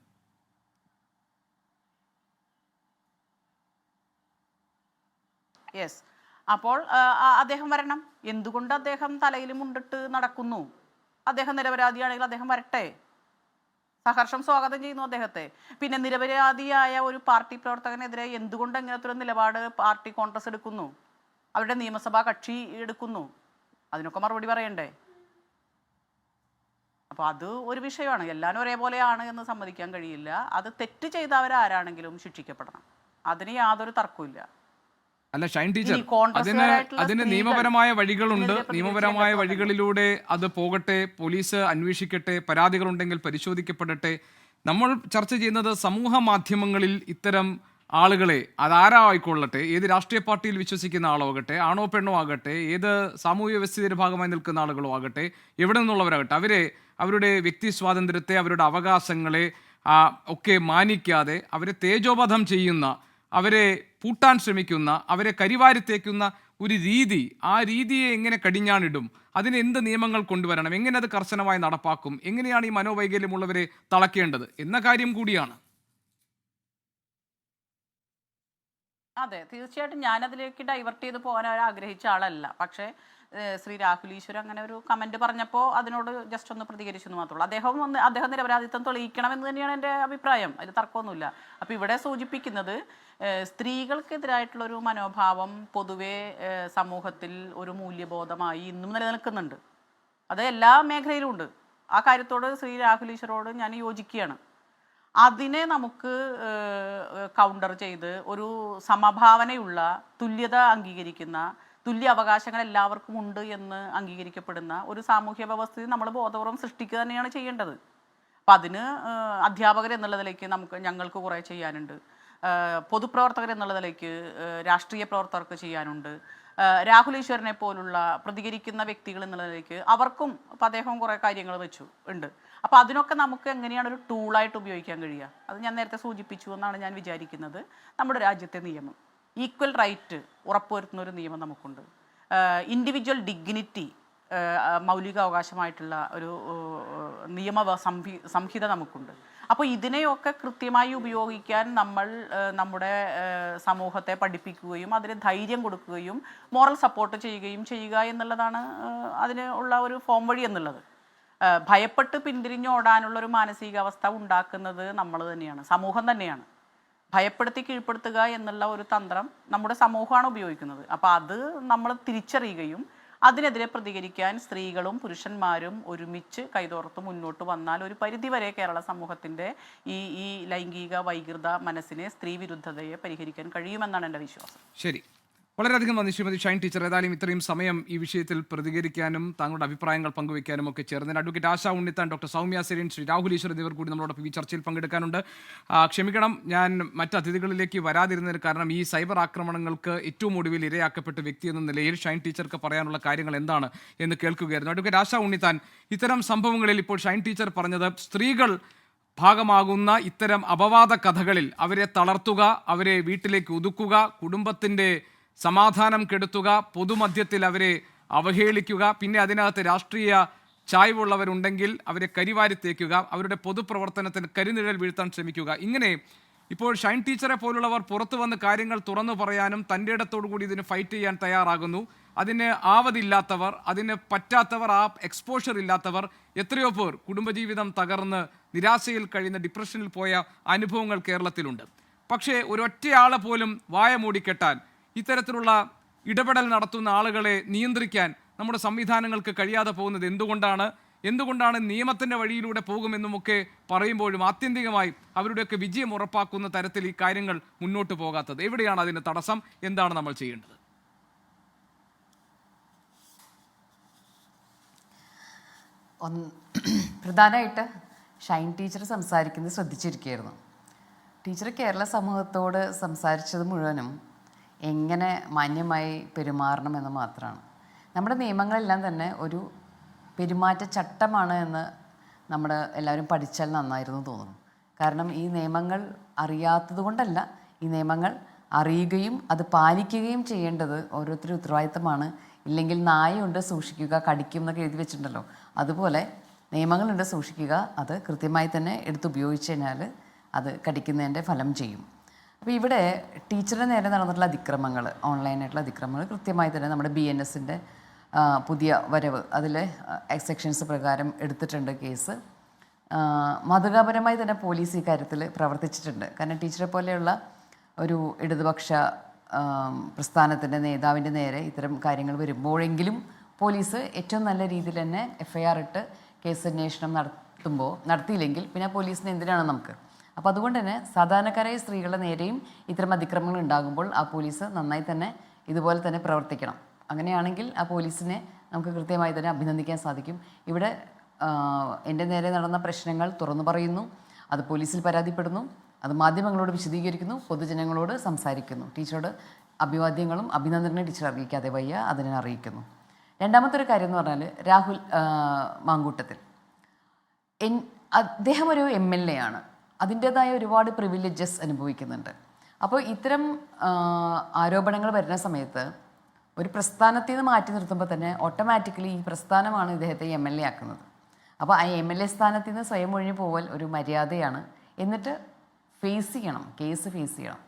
Speaker 2: യെസ്, അപ്പോൾ അദ്ദേഹം വരണം. എന്തുകൊണ്ട് അദ്ദേഹം തലയിൽ മുണ്ടിട്ട് നടക്കുന്നു? അദ്ദേഹം നിരപരാധിയാണെങ്കിൽ അദ്ദേഹം വരട്ടെ. സഹർഷം സ്വാഗതം ചെയ്യുന്നു അദ്ദേഹത്തെ. പിന്നെ നിരപരാധിയായ ഒരു പാർട്ടി പ്രവർത്തകനെതിരെ എന്തുകൊണ്ട് ഇങ്ങനത്തെ ഒരു നിലപാട് പാർട്ടി കോൺഗ്രസ് എടുക്കുന്നു, അവരുടെ നിയമസഭാ കക്ഷി എടുക്കുന്നു? അതിനൊക്കെ മറുപടി പറയണ്ടേ? അപ്പോൾ അത് ഒരു വിഷയമാണ്. എല്ലാവരും ഒരേപോലെയാണ് എന്ന് സമ്മതിക്കാൻ കഴിയില്ല. അത് തെറ്റ് ചെയ്തവരാരാണെങ്കിലും ശിക്ഷിക്കപ്പെടണം, അതിന് യാതൊരു തർക്കവും.
Speaker 1: അല്ല ഷൈൻ ടീച്ചർ, അതിന് നിയമപരമായ വഴികളുണ്ട്. നിയമപരമായ വഴികളിലൂടെ അത് പോകട്ടെ, പോലീസ് അന്വേഷിക്കട്ടെ, പരാതികളുണ്ടെങ്കിൽ പരിശോധിക്കപ്പെടട്ടെ. നമ്മൾ ചർച്ച ചെയ്യുന്നത് സമൂഹ മാധ്യമങ്ങളിൽ ഇത്തരം ആളുകളെ, അതാരാ ആയിക്കൊള്ളട്ടെ, ഏത് രാഷ്ട്രീയ പാർട്ടിയിൽ വിശ്വസിക്കുന്ന ആളോ ആകട്ടെ, ആണോ പെണ്ണോ ആകട്ടെ, ഏത് സാമൂഹ്യ വ്യവസ്ഥയുടെ ഭാഗമായി നിൽക്കുന്ന ആളുകളോ ആകട്ടെ, എവിടെ നിന്നുള്ളവരാകട്ടെ, അവരുടെ വ്യക്തി സ്വാതന്ത്ര്യത്തെ, അവരുടെ അവകാശങ്ങളെ ഒക്കെ മാനിക്കാതെ അവരെ തേജോവധം ചെയ്യുന്ന, അവരെ പൂട്ടാൻ ശ്രമിക്കുന്ന, അവരെ കരിവാരിത്തേക്കുന്ന ഒരു രീതി, ആ രീതിയെ എങ്ങനെ കടിഞ്ഞാണിടും? അതിന് എന്ത് നിയമങ്ങൾ കൊണ്ടുവരണം? എങ്ങനെ അത് കർശനമായി നടപ്പാക്കും? എങ്ങനെയാണ് ഈ മനോവൈകല്യമുള്ളവരെ തളയ്ക്കേണ്ടത് എന്ന കാര്യം കൂടിയാണ്.
Speaker 2: അതെ, തീർച്ചയായിട്ടും ഞാനതിലേക്ക് ഡൈവേർട്ട് ചെയ്ത് പോകാൻ ആഗ്രഹിച്ച ആളല്ല. പക്ഷേ ശ്രീ രാഹുൽ ഈശ്വർ അങ്ങനെ ഒരു കമൻറ്റ് പറഞ്ഞപ്പോൾ അതിനോട് ജസ്റ്റ് ഒന്ന് പ്രതികരിച്ചെന്ന് മാത്രമേ ഉള്ളൂ. അദ്ദേഹം നിരപരാധിത്വം തെളിയിക്കണമെന്ന് തന്നെയാണ് എൻ്റെ അഭിപ്രായം. അതിൽ തർക്കമൊന്നുമില്ല. അപ്പോൾ ഇവിടെ സൂചിപ്പിക്കുന്നത് സ്ത്രീകൾക്കെതിരായിട്ടുള്ളൊരു മനോഭാവം പൊതുവെ സമൂഹത്തിൽ ഒരു മൂല്യബോധമായി ഇന്നും നിലനിൽക്കുന്നുണ്ട്. അത് എല്ലാ മേഖലയിലും ഉണ്ട്. ആ കാര്യത്തോട് ശ്രീ രാഹുൽ ഈശ്വരോട് ഞാൻ യോജിക്കുകയാണ്. അതിനെ നമുക്ക് കൗണ്ടർ ചെയ്ത് ഒരു സമഭാവനയുള്ള, തുല്യത അംഗീകരിക്കുന്ന, തുല്യ അവകാശങ്ങൾ എല്ലാവർക്കും ഉണ്ട് എന്ന് അംഗീകരിക്കപ്പെടുന്ന ഒരു സാമൂഹ്യ വ്യവസ്ഥിതി നമ്മൾ ബോധപൂർവം സൃഷ്ടിക്കുക തന്നെയാണ് ചെയ്യേണ്ടത്. അപ്പം അതിന് അധ്യാപകർ എന്നുള്ളതിലേക്ക് ഞങ്ങൾക്ക് കുറേ ചെയ്യാനുണ്ട്. പൊതുപ്രവർത്തകർ എന്നുള്ളതിലേക്ക് രാഷ്ട്രീയ പ്രവർത്തകർക്ക് ചെയ്യാനുണ്ട്. രാഹുൽ ഈശ്വരനെ പോലുള്ള പ്രതികരിക്കുന്ന വ്യക്തികൾ എന്നുള്ളതിലേക്ക് അവർക്കും അപ്പം അദ്ദേഹം കുറേ കാര്യങ്ങൾ ഉണ്ട്. അപ്പോൾ അതിനൊക്കെ നമുക്ക് എങ്ങനെയാണ് ഒരു ടൂളായിട്ട് ഉപയോഗിക്കാൻ കഴിയുക? അത് ഞാൻ നേരത്തെ സൂചിപ്പിച്ചു എന്നാണ് ഞാൻ വിചാരിക്കുന്നത്. നമ്മുടെ രാജ്യത്തെ നിയമം ഈക്വൽ റൈറ്റ് ഉറപ്പുവരുത്തുന്ന ഒരു നിയമം നമുക്കുണ്ട്. ഇൻഡിവിജ്വൽ ഡിഗ്നിറ്റി മൗലികാവകാശമായിട്ടുള്ള ഒരു നിയമ സംഹിത നമുക്കുണ്ട്. അപ്പോൾ ഇതിനെയൊക്കെ കൃത്യമായി ഉപയോഗിക്കാൻ നമ്മൾ നമ്മുടെ സമൂഹത്തെ പഠിപ്പിക്കുകയും അതിന് ധൈര്യം കൊടുക്കുകയും മോറൽ സപ്പോർട്ട് ചെയ്യുക എന്നുള്ളതാണ് അതിന് ഉള്ള ഒരു ഫോം വഴി എന്നുള്ളത്. ഭയപ്പെട്ട് പിന്തിരിഞ്ഞോടാനുള്ളൊരു മാനസികാവസ്ഥ ഉണ്ടാക്കുന്നത് നമ്മൾ തന്നെയാണ്, സമൂഹം തന്നെയാണ്. ഭയപ്പെടുത്തി കീഴ്പ്പെടുത്തുക എന്നുള്ള ഒരു തന്ത്രം നമ്മുടെ സമൂഹമാണ് ഉപയോഗിക്കുന്നത്. അപ്പോൾ അത് നമ്മൾ തിരിച്ചറിയുകയും അതിനെതിരെ പ്രതികരിക്കാൻ സ്ത്രീകളും പുരുഷന്മാരും ഒരുമിച്ച് കൈതോർത്ത് മുന്നോട്ട് വന്നാൽ ഒരു പരിധിവരെ കേരള സമൂഹത്തിൻ്റെ ഈ ലൈംഗിക വൈകൃത മനസ്സിനെ, സ്ത്രീ വിരുദ്ധതയെ പരിഹരിക്കാൻ കഴിയുമെന്നാണ് എൻ്റെ വിശ്വാസം.
Speaker 1: ശരി, വളരെയധികം നന്ദി ശ്രീമതി ഷൈൻ ടീച്ചർ. ഏതായാലും ഇത്രയും സമയം ഈ വിഷയത്തിൽ പ്രതികരിക്കാനും താങ്കളുടെ അഭിപ്രായങ്ങൾ പങ്കുവയ്ക്കാനും ഒക്കെ ചേർന്നതിന് അഡ്വക്കേറ്റ് ആശ ഉണ്ണിത്താൻ, ഡോക്ടർ സൗമ്യ സെരീൻ, ശ്രീ രാഹുൽ ഈശ്വർ എന്നിവർ കൂടി നമ്മളോടൊപ്പം ഈ ചർച്ചയിൽ പങ്കെടുക്കാനുണ്ട്. ക്ഷമിക്കണം, ഞാൻ മറ്റ് അതിഥികളിലേക്ക് വരാതിരുന്നതിന് കാരണം ഈ സൈബർ ആക്രമണങ്ങൾക്ക് ഏറ്റവും ഒടുവിൽ ഇരയാക്കപ്പെട്ട വ്യക്തി എന്ന നിലയിൽ ഷൈൻ ടീച്ചർക്ക് പറയാനുള്ള കാര്യങ്ങൾ എന്താണ് എന്ന് കേൾക്കുകയായിരുന്നു. അഡ്വക്കേറ്റ് ആശ ഉണ്ണിത്താൻ, ഇത്തരം സംഭവങ്ങളിൽ ഇപ്പോൾ ഷൈൻ ടീച്ചർ പറഞ്ഞത് സ്ത്രീകൾ ഭാഗമാകുന്ന ഇത്തരം അപവാദ കഥകളിൽ അവരെ തളർത്തുക, അവരെ വീട്ടിലേക്ക് ഒതുക്കുക, കുടുംബത്തിൻ്റെ സമാധാനം കെടുത്തുക, പൊതുമധ്യത്തിൽ അവരെ അവഹേളിക്കുക, പിന്നെ അതിനകത്ത് രാഷ്ട്രീയ ചായ്വുള്ളവരുണ്ടെങ്കിൽ അവരെ കരിവാരിത്തേക്കുക, അവരുടെ പൊതുപ്രവർത്തനത്തിന് കരിനിഴൽ വീഴ്ത്താൻ ശ്രമിക്കുക, ഇങ്ങനെ ഇപ്പോൾ ഷൈൻ ടീച്ചറെ പോലുള്ളവർ പുറത്തു വന്ന് കാര്യങ്ങൾ തുറന്നു പറയാനും തൻ്റെ ഇടത്തോടു കൂടി ഇതിന് ഫൈറ്റ് ചെയ്യാൻ തയ്യാറാകുന്നു. അതിന് ആവതില്ലാത്തവർ, അതിന് പറ്റാത്തവർ, ആ എക്സ്പോഷർ ഇല്ലാത്തവർ എത്രയോ പേർ കുടുംബജീവിതം തകർന്ന് നിരാശയിൽ കഴിയുന്ന, ഡിപ്രഷനിൽ പോയ അനുഭവങ്ങൾ കേരളത്തിലുണ്ട്. പക്ഷേ ഒരൊറ്റയാളെ പോലും വായ മൂടിക്കെട്ടാൻ, ഇത്തരത്തിലുള്ള ഇടപെടൽ നടത്തുന്ന ആളുകളെ നിയന്ത്രിക്കാൻ നമ്മുടെ സംവിധാനങ്ങൾക്ക് കഴിയാതെ പോകുന്നത് എന്തുകൊണ്ടാണ് നിയമത്തിൻ്റെ വഴിയിലൂടെ പോകുമെന്നുമൊക്കെ പറയുമ്പോഴും ആത്യന്തികമായി അവരുടെയൊക്കെ വിജയം ഉറപ്പാക്കുന്ന തരത്തിൽ ഈ കാര്യങ്ങൾ മുന്നോട്ട് പോകാത്തത്? എവിടെയാണ് അതിന് തടസ്സം? എന്താണ് നമ്മൾ ചെയ്യേണ്ടത്?
Speaker 5: പ്രധാനമായിട്ട് ഷൈൻ ടീച്ചർ സംസാരിക്കുന്നത് ശ്രദ്ധിച്ചിരിക്കുകയായിരുന്നു. ടീച്ചർ കേരള സമൂഹത്തോട് സംസാരിച്ചത് മുഴുവനും എങ്ങനെ മാന്യമായി പെരുമാറണമെന്ന് മാത്രമാണ്. നമ്മുടെ നിയമങ്ങളെല്ലാം തന്നെ ഒരു പെരുമാറ്റച്ചട്ടമാണ് എന്ന് നമ്മൾ എല്ലാവരും പഠിച്ചാൽ നന്നായിരുന്നു തോന്നുന്നു. കാരണം ഈ നിയമങ്ങൾ അറിയാത്തത് കൊണ്ടല്ല, ഈ നിയമങ്ങൾ അറിയുകയും അത് പാലിക്കുകയും ചെയ്യേണ്ടത് ഓരോരുത്തരും ഉത്തരവാദിത്തമാണ്. ഇല്ലെങ്കിൽ നായയുണ്ട് സൂക്ഷിക്കുക, കടിക്കും എന്നൊക്കെ എഴുതി വെച്ചിട്ടുണ്ടല്ലോ, അതുപോലെ നിയമങ്ങളുണ്ട് സൂക്ഷിക്കുക, അത് കൃത്യമായി തന്നെ എടുത്തുപയോഗിച്ച് കഴിഞ്ഞാൽ അത് കടിക്കുന്നതിൻ്റെ ഫലം ചെയ്യും. അപ്പോൾ ഇവിടെ ടീച്ചറിന് നേരെ നടന്നിട്ടുള്ള അതിക്രമങ്ങൾ, ഓൺലൈനായിട്ടുള്ള അതിക്രമങ്ങൾ കൃത്യമായി തന്നെ നമ്മുടെ BNSൻ്റെ പുതിയ വരവ് അതിൽ സെക്ഷൻസ് പ്രകാരം എടുത്തിട്ടുണ്ട് കേസ്. മാതൃകാപരമായി തന്നെ പോലീസ് ഈ കാര്യത്തിൽ പ്രവർത്തിച്ചിട്ടുണ്ട്. കാരണം ടീച്ചറെ പോലെയുള്ള ഒരു ഇടതുപക്ഷ പ്രസ്ഥാനത്തിൻ്റെ നേതാവിൻ്റെ നേരെ ഇത്തരം കാര്യങ്ങൾ വരുമ്പോഴെങ്കിലും പോലീസ് ഏറ്റവും നല്ല രീതിയിൽ തന്നെ FIR ഇട്ട് കേസ് അന്വേഷണം നടത്തിയില്ലെങ്കിൽ പിന്നെ പോലീസിന് എന്തിനാണ് നമുക്ക്? അപ്പോൾ അതുകൊണ്ട് തന്നെ സാധാരണക്കാരായ സ്ത്രീകളുടെ നേരെയും ഇത്തരം അതിക്രമങ്ങൾ ഉണ്ടാകുമ്പോൾ ആ പോലീസ് നന്നായി തന്നെ ഇതുപോലെ തന്നെ പ്രവർത്തിക്കണം. അങ്ങനെയാണെങ്കിൽ ആ പോലീസിനെ നമുക്ക് കൃത്യമായി തന്നെ അഭിനന്ദിക്കാൻ സാധിക്കും. ഇവിടെ എൻ്റെ നേരെ നടന്ന പ്രശ്നങ്ങൾ തുറന്നു പറയുന്നു, അത് പോലീസിൽ പരാതിപ്പെടുന്നു, അത് മാധ്യമങ്ങളോട് വിശദീകരിക്കുന്നു, പൊതുജനങ്ങളോട് സംസാരിക്കുന്നു. ടീച്ചറോട് അഭിവാദ്യങ്ങളും അഭിനന്ദനങ്ങളും ടീച്ചർ അറിയിക്കാതെ വയ്യ, അതിനെ അറിയിക്കുന്നു. രണ്ടാമത്തെ ഒരു കാര്യം എന്ന് പറഞ്ഞാൽ രാഹുൽ മാങ്കൂട്ടത്തിൽ, അദ്ദേഹം ഒരു MLA ആണ്. അതിൻ്റേതായ ഒരുപാട് പ്രിവിലേജസ് അനുഭവിക്കുന്നുണ്ട്. അപ്പോൾ ഇത്തരം ആരോപണങ്ങൾ വരുന്ന സമയത്ത് ഒരു പ്രസ്ഥാനത്തിൽ നിന്ന് മാറ്റി നിർത്തുമ്പോൾ തന്നെ ഓട്ടോമാറ്റിക്കലി ഈ പ്രസ്ഥാനമാണ് ഇദ്ദേഹത്തെ MLA ആക്കുന്നത്. അപ്പോൾ ആ MLA സ്ഥാനത്ത് നിന്ന് സ്വയം ഒഴിഞ്ഞു പോകൽ ഒരു മര്യാദയാണ്. എന്നിട്ട് ഫേസ് ചെയ്യണം, കേസ് ഫേസ് ചെയ്യണം.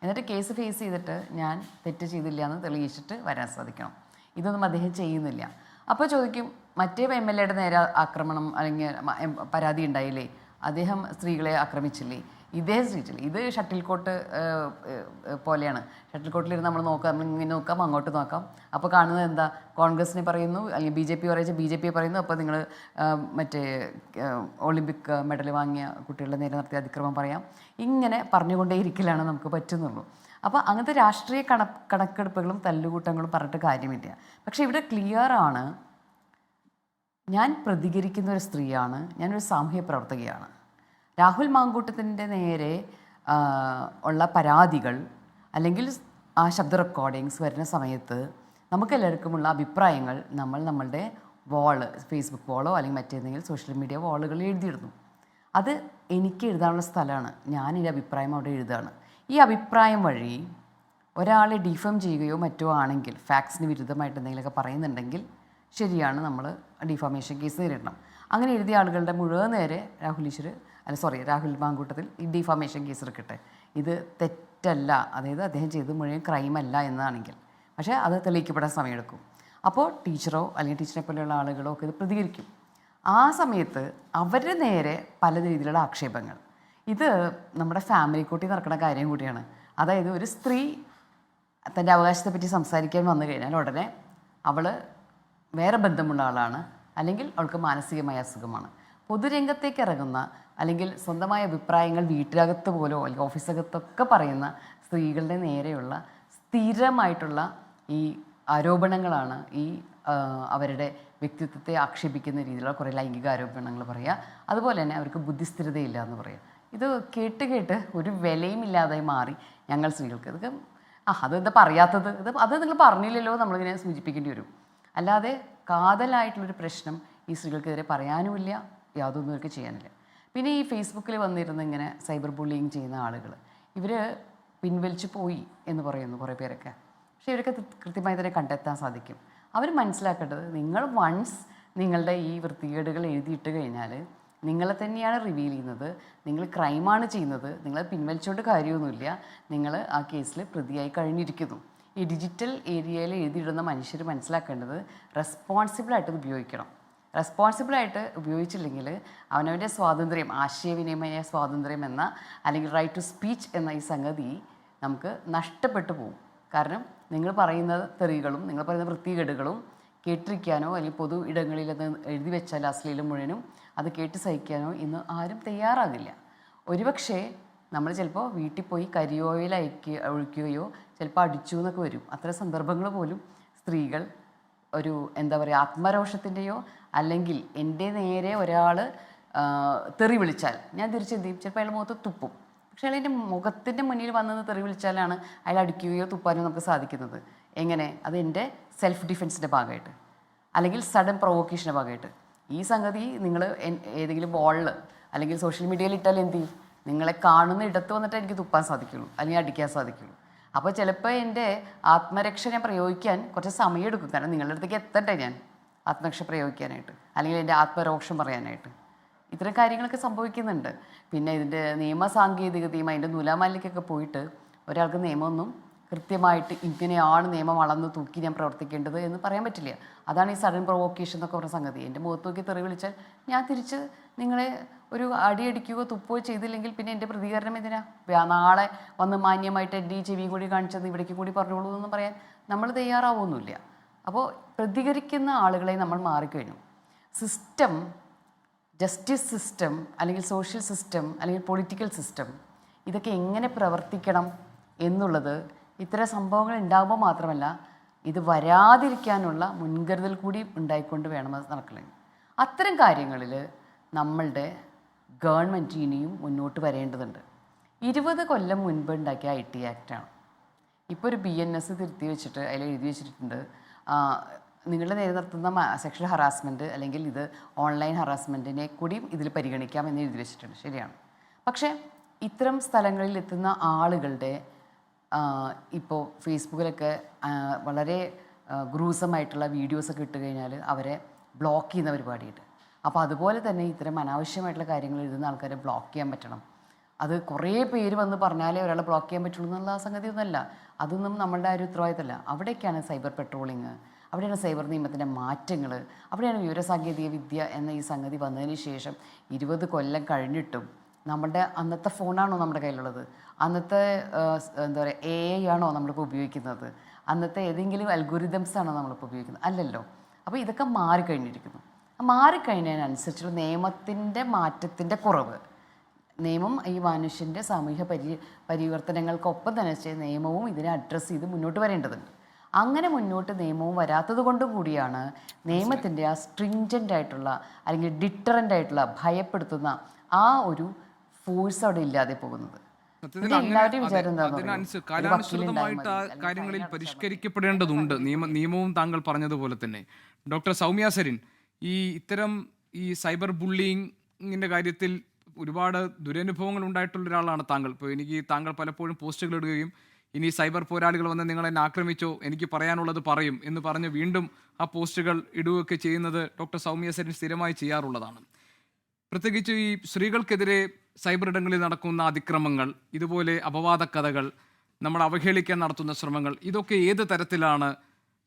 Speaker 5: എന്നിട്ട് കേസ് ഫേസ് ചെയ്തിട്ട് ഞാൻ തെറ്റ് ചെയ്തില്ല എന്ന് തെളിയിച്ചിട്ട് വരാൻ സാധിക്കണം. ഇതൊന്നും അദ്ദേഹം ചെയ്യുന്നില്ല. അപ്പോൾ ചോദിക്കും, മറ്റേ MLAയുടെ നേരെ ആക്രമണം അല്ലെങ്കിൽ പരാതി ഉണ്ടായില്ലേ, അദ്ദേഹം സ്ത്രീകളെ ആക്രമിച്ചില്ലേ, ഇദ്ദേഹം സ്ത്രീച്ചില്ലേ? ഇത് ഷട്ടിൽ കോട്ട് പോലെയാണ്. ഷട്ടിൽ കോട്ടിലിരുന്ന് നമ്മൾ ഇങ്ങനെ നോക്കാം, അങ്ങോട്ട് നോക്കാം. അപ്പോൾ കാണുന്നത് എന്താ? കോൺഗ്രസിനെ പറയുന്നു, അല്ലെങ്കിൽ BJP പറയുക, BJP പറയുന്നു. അപ്പോൾ നിങ്ങൾ മറ്റേ ഒളിമ്പിക് മെഡൽ വാങ്ങിയ കുട്ടികളുടെ നേരെ നടത്തിയ അതിക്രമം പറയാം. ഇങ്ങനെ പറഞ്ഞുകൊണ്ടേയിരിക്കലാണ് നമുക്ക് പറ്റുന്നുള്ളൂ. അപ്പോൾ അങ്ങനത്തെ രാഷ്ട്രീയ കണക്കെടുപ്പുകളും തല്ലുകൂട്ടങ്ങളും പറഞ്ഞിട്ട് കാര്യമില്ല. പക്ഷേ ഇവിടെ ക്ലിയറാണ്, ഞാൻ പ്രതികരിക്കുന്ന ഒരു സ്ത്രീയാണ്, ഞാനൊരു സാമൂഹ്യ പ്രവർത്തകയാണ്. രാഹുൽ മാങ്കൂട്ടത്തിൻ്റെ നേരെ ഉള്ള പരാതികൾ അല്ലെങ്കിൽ ആ ശബ്ദ റെക്കോർഡിങ്സ് വരുന്ന സമയത്ത് നമുക്കെല്ലാവർക്കുമുള്ള അഭിപ്രായങ്ങൾ നമ്മളുടെ വാള്, ഫേസ്ബുക്ക് വാളോ അല്ലെങ്കിൽ മറ്റേതെങ്കിലും സോഷ്യൽ മീഡിയ വാളുകളിൽ എഴുതിയിടുന്നു. അത് എനിക്ക് എഴുതാനുള്ള സ്ഥലമാണ്, ഞാനൊരു അഭിപ്രായം അവിടെ എഴുതുകയാണ്. ഈ അഭിപ്രായം വഴി ഒരാളെ ഡിഫേം ചെയ്യുകയോ മറ്റോ ആണെങ്കിൽ, ഫാക്ട്സിന് വിരുദ്ധമായിട്ട് എന്തെങ്കിലുമൊക്കെ പറയുന്നുണ്ടെങ്കിൽ ശരിയാണ്, നമ്മൾ ഡിഫാമേഷൻ കേസ് നേരിടണം. അങ്ങനെ എഴുതിയ ആളുകളുടെ മുഴുവൻ നേരെ രാഹുൽ മാങ്കൂട്ടത്തിൽ ഈ ഡിഫാമേഷൻ കേസ് എടുക്കട്ടെ. ഇത് തെറ്റല്ല, അതായത് അദ്ദേഹം ചെയ്തത് മുഴുവൻ ക്രൈമല്ല എന്നാണെങ്കിൽ. പക്ഷേ അത് തെളിയിക്കപ്പെടാൻ സമയമെടുക്കും. അപ്പോൾ ടീച്ചറോ അല്ലെങ്കിൽ ടീച്ചറെ പോലെയുള്ള ആളുകളോ ഒക്കെ ഇത് പ്രതികരിക്കും. ആ സമയത്ത് അവരുടെ നേരെ പല രീതിയിലുള്ള ആക്ഷേപങ്ങൾ. ഇത് നമ്മുടെ ഫാമിലി കൂട്ടി നടക്കുന്ന കാര്യം കൂടിയാണ്. അതായത് ഒരു സ്ത്രീ തൻ്റെ അവകാശത്തെപ്പറ്റി സംസാരിക്കാൻ വന്നു കഴിഞ്ഞാൽ ഉടനെ അവൾ വേറെ ബന്ധമുള്ള ആളാണ്, അല്ലെങ്കിൽ അവൾക്ക് മാനസികമായ അസുഖമാണ്. പൊതുരംഗത്തേക്ക് ഇറങ്ങുന്ന അല്ലെങ്കിൽ സ്വന്തമായ അഭിപ്രായങ്ങൾ വീട്ടിനകത്ത് പോലോ അല്ലെങ്കിൽ ഓഫീസകത്തൊക്കെ പറയുന്ന സ്ത്രീകളുടെ നേരെയുള്ള സ്ഥിരമായിട്ടുള്ള ഈ ആരോപണങ്ങളാണ് ഈ അവരുടെ വ്യക്തിത്വത്തെ ആക്ഷേപിക്കുന്ന രീതിയിലുള്ള കുറേ ലൈംഗിക ആരോപണങ്ങൾ പറയുക. അതുപോലെ തന്നെ അവർക്ക് ബുദ്ധിസ്ഥിരതയില്ല എന്ന് പറയുക. ഇത് കേട്ട് ഒരു വിലയുമില്ലാതെ മാറി ഞങ്ങൾ സ്ത്രീകൾക്ക്. ഇതൊക്കെ അതെന്താ പറയാത്തത്, അത് നിങ്ങൾ പറഞ്ഞില്ലല്ലോ നമ്മളിങ്ങനെ സൂചിപ്പിക്കേണ്ടി വരും. അല്ലാതെ കാതലായിട്ടുള്ളൊരു പ്രശ്നം ഈ സ്ത്രീകൾക്കെതിരെ പറയാനുമില്ല, യാതൊന്നും ഇവർക്ക് ചെയ്യാനില്ല. പിന്നെ ഈ ഫേസ്ബുക്കിൽ വന്നിരുന്ന ഇങ്ങനെ സൈബർ ബുള്ളിങ് ചെയ്യുന്ന ആളുകൾ, ഇവർ പിൻവലിച്ചു പോയി എന്ന് പറയുന്നു കുറേ പേരൊക്കെ. പക്ഷേ ഇവരൊക്കെ കൃത്യമായി തന്നെ കണ്ടെത്താൻ സാധിക്കും. അവർ മനസ്സിലാക്കേണ്ടത്, നിങ്ങൾ വൺസ് നിങ്ങളുടെ ഈ വൃത്തികേടുകൾ എഴുതിയിട്ട് കഴിഞ്ഞാൽ നിങ്ങളെ തന്നെയാണ് റിവീൽ ചെയ്യുന്നത്. നിങ്ങൾ ക്രൈമാണ് ചെയ്യുന്നത്. നിങ്ങളത് പിൻവലിച്ചുകൊണ്ട് കാര്യമൊന്നുമില്ല. നിങ്ങൾ ആ കേസിൽ പ്രതിയായി കഴിഞ്ഞിരിക്കുന്നു. ഈ ഡിജിറ്റൽ ഏരിയയിൽ എഴുതിയിടുന്ന മനുഷ്യർ മനസ്സിലാക്കേണ്ടത് റെസ്പോൺസിബിളായിട്ട് ഇത് ഉപയോഗിക്കണം. റെസ്പോൺസിബിളായിട്ട് ഉപയോഗിച്ചില്ലെങ്കിൽ അവനവൻ്റെ സ്വാതന്ത്ര്യം, ആശയവിനിമയ സ്വാതന്ത്ര്യം എന്ന അല്ലെങ്കിൽ റൈറ്റ് ടു സ്പീച്ച് എന്ന ഈ സംഗതി നമുക്ക് നഷ്ടപ്പെട്ടു പോകും. കാരണം നിങ്ങൾ പറയുന്ന തെറികളും നിങ്ങൾ പറയുന്ന വൃത്തികേടുകളും കേട്ടിരിക്കാനോ അല്ലെങ്കിൽ പൊതു ഇടങ്ങളിൽ അത് എഴുതി വെച്ചാൽ അശ്ലീലം മുഴുവനും അത് കേട്ട് സഹിക്കാനോ ഇന്ന് ആരും തയ്യാറാകില്ല. ഒരുപക്ഷെ നമ്മൾ ചിലപ്പോൾ വീട്ടിൽ പോയി കരിയോയിൽ ഒഴിക്കുകയോ ചിലപ്പോൾ അടിച്ചു എന്നൊക്കെ വരും. അത്തരം സന്ദർഭങ്ങൾ പോലും സ്ത്രീകൾ ഒരു എന്താ പറയുക ആത്മരോഷത്തിൻ്റെയോ അല്ലെങ്കിൽ എൻ്റെ നേരെ ഒരാൾ തെറി വിളിച്ചാൽ ഞാൻ തിരിച്ചെന്ത് ചെയ്യും? ചിലപ്പോൾ അയാൾ മുഖത്ത് തുപ്പും. പക്ഷേ അയാൾ എൻ്റെ മുഖത്തിൻ്റെ മുന്നിൽ വന്നെന്ന് തെറി വിളിച്ചാലാണ് അയാൾ അടിക്കുകയോ തുപ്പാനോ നമുക്ക് സാധിക്കുന്നത്. എങ്ങനെ? അത് എൻ്റെ സെൽഫ് ഡിഫെൻസിൻ്റെ ഭാഗമായിട്ട് അല്ലെങ്കിൽ സഡൻ പ്രൊവോക്കേഷൻ്റെ ഭാഗമായിട്ട്. ഈ സംഗതി നിങ്ങൾ ഏതെങ്കിലും വാളിൽ അല്ലെങ്കിൽ സോഷ്യൽ മീഡിയയിൽ ഇട്ടാൽ എന്ത് ചെയ്യും? നിങ്ങളെ കാണുന്ന ഇടത്ത് വന്നിട്ട് എനിക്ക് തുപ്പാൻ സാധിക്കുള്ളൂ അല്ലെങ്കിൽ അടിക്കാൻ സാധിക്കുള്ളൂ. അപ്പോൾ ചിലപ്പോൾ എൻ്റെ ആത്മരക്ഷ ഞാൻ പ്രയോഗിക്കാൻ കുറച്ച് സമയമെടുക്കും. കാരണം നിങ്ങളുടെ അടുത്തേക്ക് എത്തട്ടെ ഞാൻ ആത്മരക്ഷ പ്രയോഗിക്കാനായിട്ട് അല്ലെങ്കിൽ എൻ്റെ ആത്മരോക്ഷം പറയാനായിട്ട്. ഇത്തരം കാര്യങ്ങളൊക്കെ സംഭവിക്കുന്നുണ്ട്. പിന്നെ ഇതിൻ്റെ നിയമസാങ്കേതികതയും അതിൻ്റെ നൂലാമാലിലേക്കൊക്കെ പോയിട്ട് ഒരാൾക്ക് നിയമമൊന്നും കൃത്യമായിട്ട് ഇങ്ങനെയാണ് നിയമം അളന്ന് തൂക്കി ഞാൻ പ്രവർത്തിക്കേണ്ടത് എന്ന് പറയാൻ പറ്റില്ല. അതാണ് ഈ സഡൻ പ്രൊവോക്കേഷൻ എന്നൊക്കെ പറഞ്ഞ സംഗതി. എൻ്റെ മുഖത്ത് നോക്കി തെറി വിളിച്ചാൽ ഞാൻ തിരിച്ച് നിങ്ങളെ ഒരു അടിയടിക്കുകയോ തുപ്പുകയോ ചെയ്തില്ലെങ്കിൽ പിന്നെ എൻ്റെ പ്രതികരണം എന്തിനാ? നാളെ വന്ന് മാന്യമായിട്ട് എൻ്റെ ഈ ചെവിയും കൂടി കാണിച്ചത് ഇവിടേക്കും കൂടി പറഞ്ഞോളൂ എന്നൊന്നും പറയാൻ നമ്മൾ തയ്യാറാവുമൊന്നുമില്ല. അപ്പോൾ പ്രതികരിക്കുന്ന ആളുകളെ നമ്മൾ മാറിക്കഴിഞ്ഞു. സിസ്റ്റം, ജസ്റ്റിസ് സിസ്റ്റം അല്ലെങ്കിൽ സോഷ്യൽ സിസ്റ്റം അല്ലെങ്കിൽ പൊളിറ്റിക്കൽ സിസ്റ്റം ഇതൊക്കെ എങ്ങനെ പ്രവർത്തിക്കണം എന്നുള്ളത് ഇത്തരം സംഭവങ്ങൾ ഉണ്ടാകുമ്പോൾ മാത്രമല്ല ഇത് വരാതിരിക്കാനുള്ള മുൻകരുതൽ കൂടി ഉണ്ടായിക്കൊണ്ട് വേണം അത് നടക്കണം. അത്തരം കാര്യങ്ങളിൽ നമ്മളുടെ ഗവൺമെൻറ് ഇനിയും മുന്നോട്ട് വരേണ്ടതുണ്ട്. 20 കൊല്ലം മുൻപ് ഉണ്ടാക്കിയ IT ആക്റ്റാണ്. ഇപ്പോൾ ഒരു BNS തിരുത്തി വെച്ചിട്ട് അതിൽ എഴുതി വെച്ചിട്ടുണ്ട് നിങ്ങളുടെ നേരെ നടത്തുന്ന സെക്ഷൽ ഹറാസ്മെൻറ്റ് അല്ലെങ്കിൽ ഇത് ഓൺലൈൻ ഹറാസ്മെൻറ്റിനെ കൂടിയും ഇതിൽ പരിഗണിക്കാം എന്ന് എഴുതി വെച്ചിട്ടുണ്ട്. ശരിയാണ്. പക്ഷേ ഇത്തരം സ്ഥലങ്ങളിൽ എത്തുന്ന ആളുകളുടെ ഇപ്പോൾ ഫേസ്ബുക്കിലൊക്കെ വളരെ ഗ്രൂസമായിട്ടുള്ള വീഡിയോസൊക്കെ ഇട്ട് കഴിഞ്ഞാൽ അവരെ ബ്ലോക്ക് ചെയ്യുന്ന പരിപാടിയുണ്ട്. അപ്പോൾ അതുപോലെ തന്നെ ഇത്തരം അനാവശ്യമായിട്ടുള്ള കാര്യങ്ങൾ എഴുതുന്ന ആൾക്കാരെ ബ്ലോക്ക് ചെയ്യാൻ പറ്റണം. അത് കുറേ പേര് വന്ന് പറഞ്ഞാലേ ഒരാളെ ബ്ലോക്ക് ചെയ്യാൻ പറ്റുള്ളൂ എന്നുള്ള സംഗതി ഒന്നുമല്ല. അതൊന്നും നമ്മളുടെ ആ ഒരു ഉത്തരവാദിത്തമല്ല. അവിടേക്കാണ് സൈബർ പെട്രോളിങ്, അവിടെയാണ് സൈബർ നിയമത്തിൻ്റെ മാറ്റങ്ങൾ, അവിടെയാണ് വിവരസാങ്കേതിക വിദ്യ എന്ന ഈ സംഗതി വന്നതിന് ശേഷം 20 കൊല്ലം കഴിഞ്ഞിട്ടും നമ്മളുടെ അന്നത്തെ ഫോണാണോ നമ്മുടെ കയ്യിലുള്ളത്? അന്നത്തെ എന്താ പറയുക AI ആണോ നമ്മളിപ്പോൾ ഉപയോഗിക്കുന്നത്? അന്നത്തെ ഏതെങ്കിലും അൽഗോരിതംസ് ആണോ നമ്മളിപ്പോൾ ഉപയോഗിക്കുന്നത്? അല്ലല്ലോ. അപ്പോൾ ഇതൊക്കെ മാറിക്കഴിഞ്ഞിരിക്കുന്നു. മാറിക്കഴിഞ്ഞതിനനുസരിച്ചുള്ള നിയമത്തിൻ്റെ മാറ്റത്തിൻ്റെ കുറവ്, നിയമം ഈ മനുഷ്യൻ്റെ സാമൂഹ്യ പരിവർത്തനങ്ങൾക്കൊപ്പം തന്നെ നിയമവും ഇതിനെ അഡ്രസ്സ് ചെയ്ത് മുന്നോട്ട് വരേണ്ടതുണ്ട്. അങ്ങനെ മുന്നോട്ട് നിയമവും വരാത്തത് കൊണ്ടും കൂടിയാണ് നിയമത്തിൻ്റെ ആ സ്ട്രിഞ്ചൻ്റ് ആയിട്ടുള്ള അല്ലെങ്കിൽ ഡിറ്ററൻ്റ് ആയിട്ടുള്ള ഭയപ്പെടുത്തുന്ന ആ ഒരു ഫോഴ്സ് അവിടെ ഇല്ലാതെ പോകുന്നത്.
Speaker 1: കാലാനുസൃതമായിട്ട് ആ കാര്യങ്ങളിൽ പരിഷ്കരിക്കപ്പെടേണ്ടതുണ്ട് നിയമവും. താങ്കൾ പറഞ്ഞതുപോലെ തന്നെ ഡോക്ടർ സൗമ്യ സരിൻ, ഇത്തരം സൈബർ ബുള്ളിങ്ങിന്റെ കാര്യത്തിൽ ഒരുപാട് ദുരനുഭവങ്ങൾ ഉണ്ടായിട്ടുള്ള ഒരാളാണ് താങ്കൾ. ഇപ്പോൾ താങ്കൾ പലപ്പോഴും പോസ്റ്റുകൾ ഇടുകയും ഇനി സൈബർ പോരാളികൾ വന്ന് നിങ്ങൾ എന്നെ ആക്രമിച്ചോ, എനിക്ക് പറയാനുള്ളത് പറയും എന്ന് പറഞ്ഞ് വീണ്ടും ആ പോസ്റ്റുകൾ ഇടുകയൊക്കെ ചെയ്യുന്നത് ഡോക്ടർ സൗമ്യ സരിൻ സ്ഥിരമായി ചെയ്യാറുള്ളതാണ്. പ്രത്യേകിച്ച് ഈ സ്ത്രീകൾക്കെതിരെ സൈബർ ഇടങ്ങളിൽ നടക്കുന്ന അതിക്രമങ്ങൾ, ഇതുപോലെ അപവാദ കഥകൾ, നമ്മൾ അവഹേളിക്കാൻ നടത്തുന്ന ശ്രമങ്ങൾ, ഇതൊക്കെ ഏത് തരത്തിലാണ്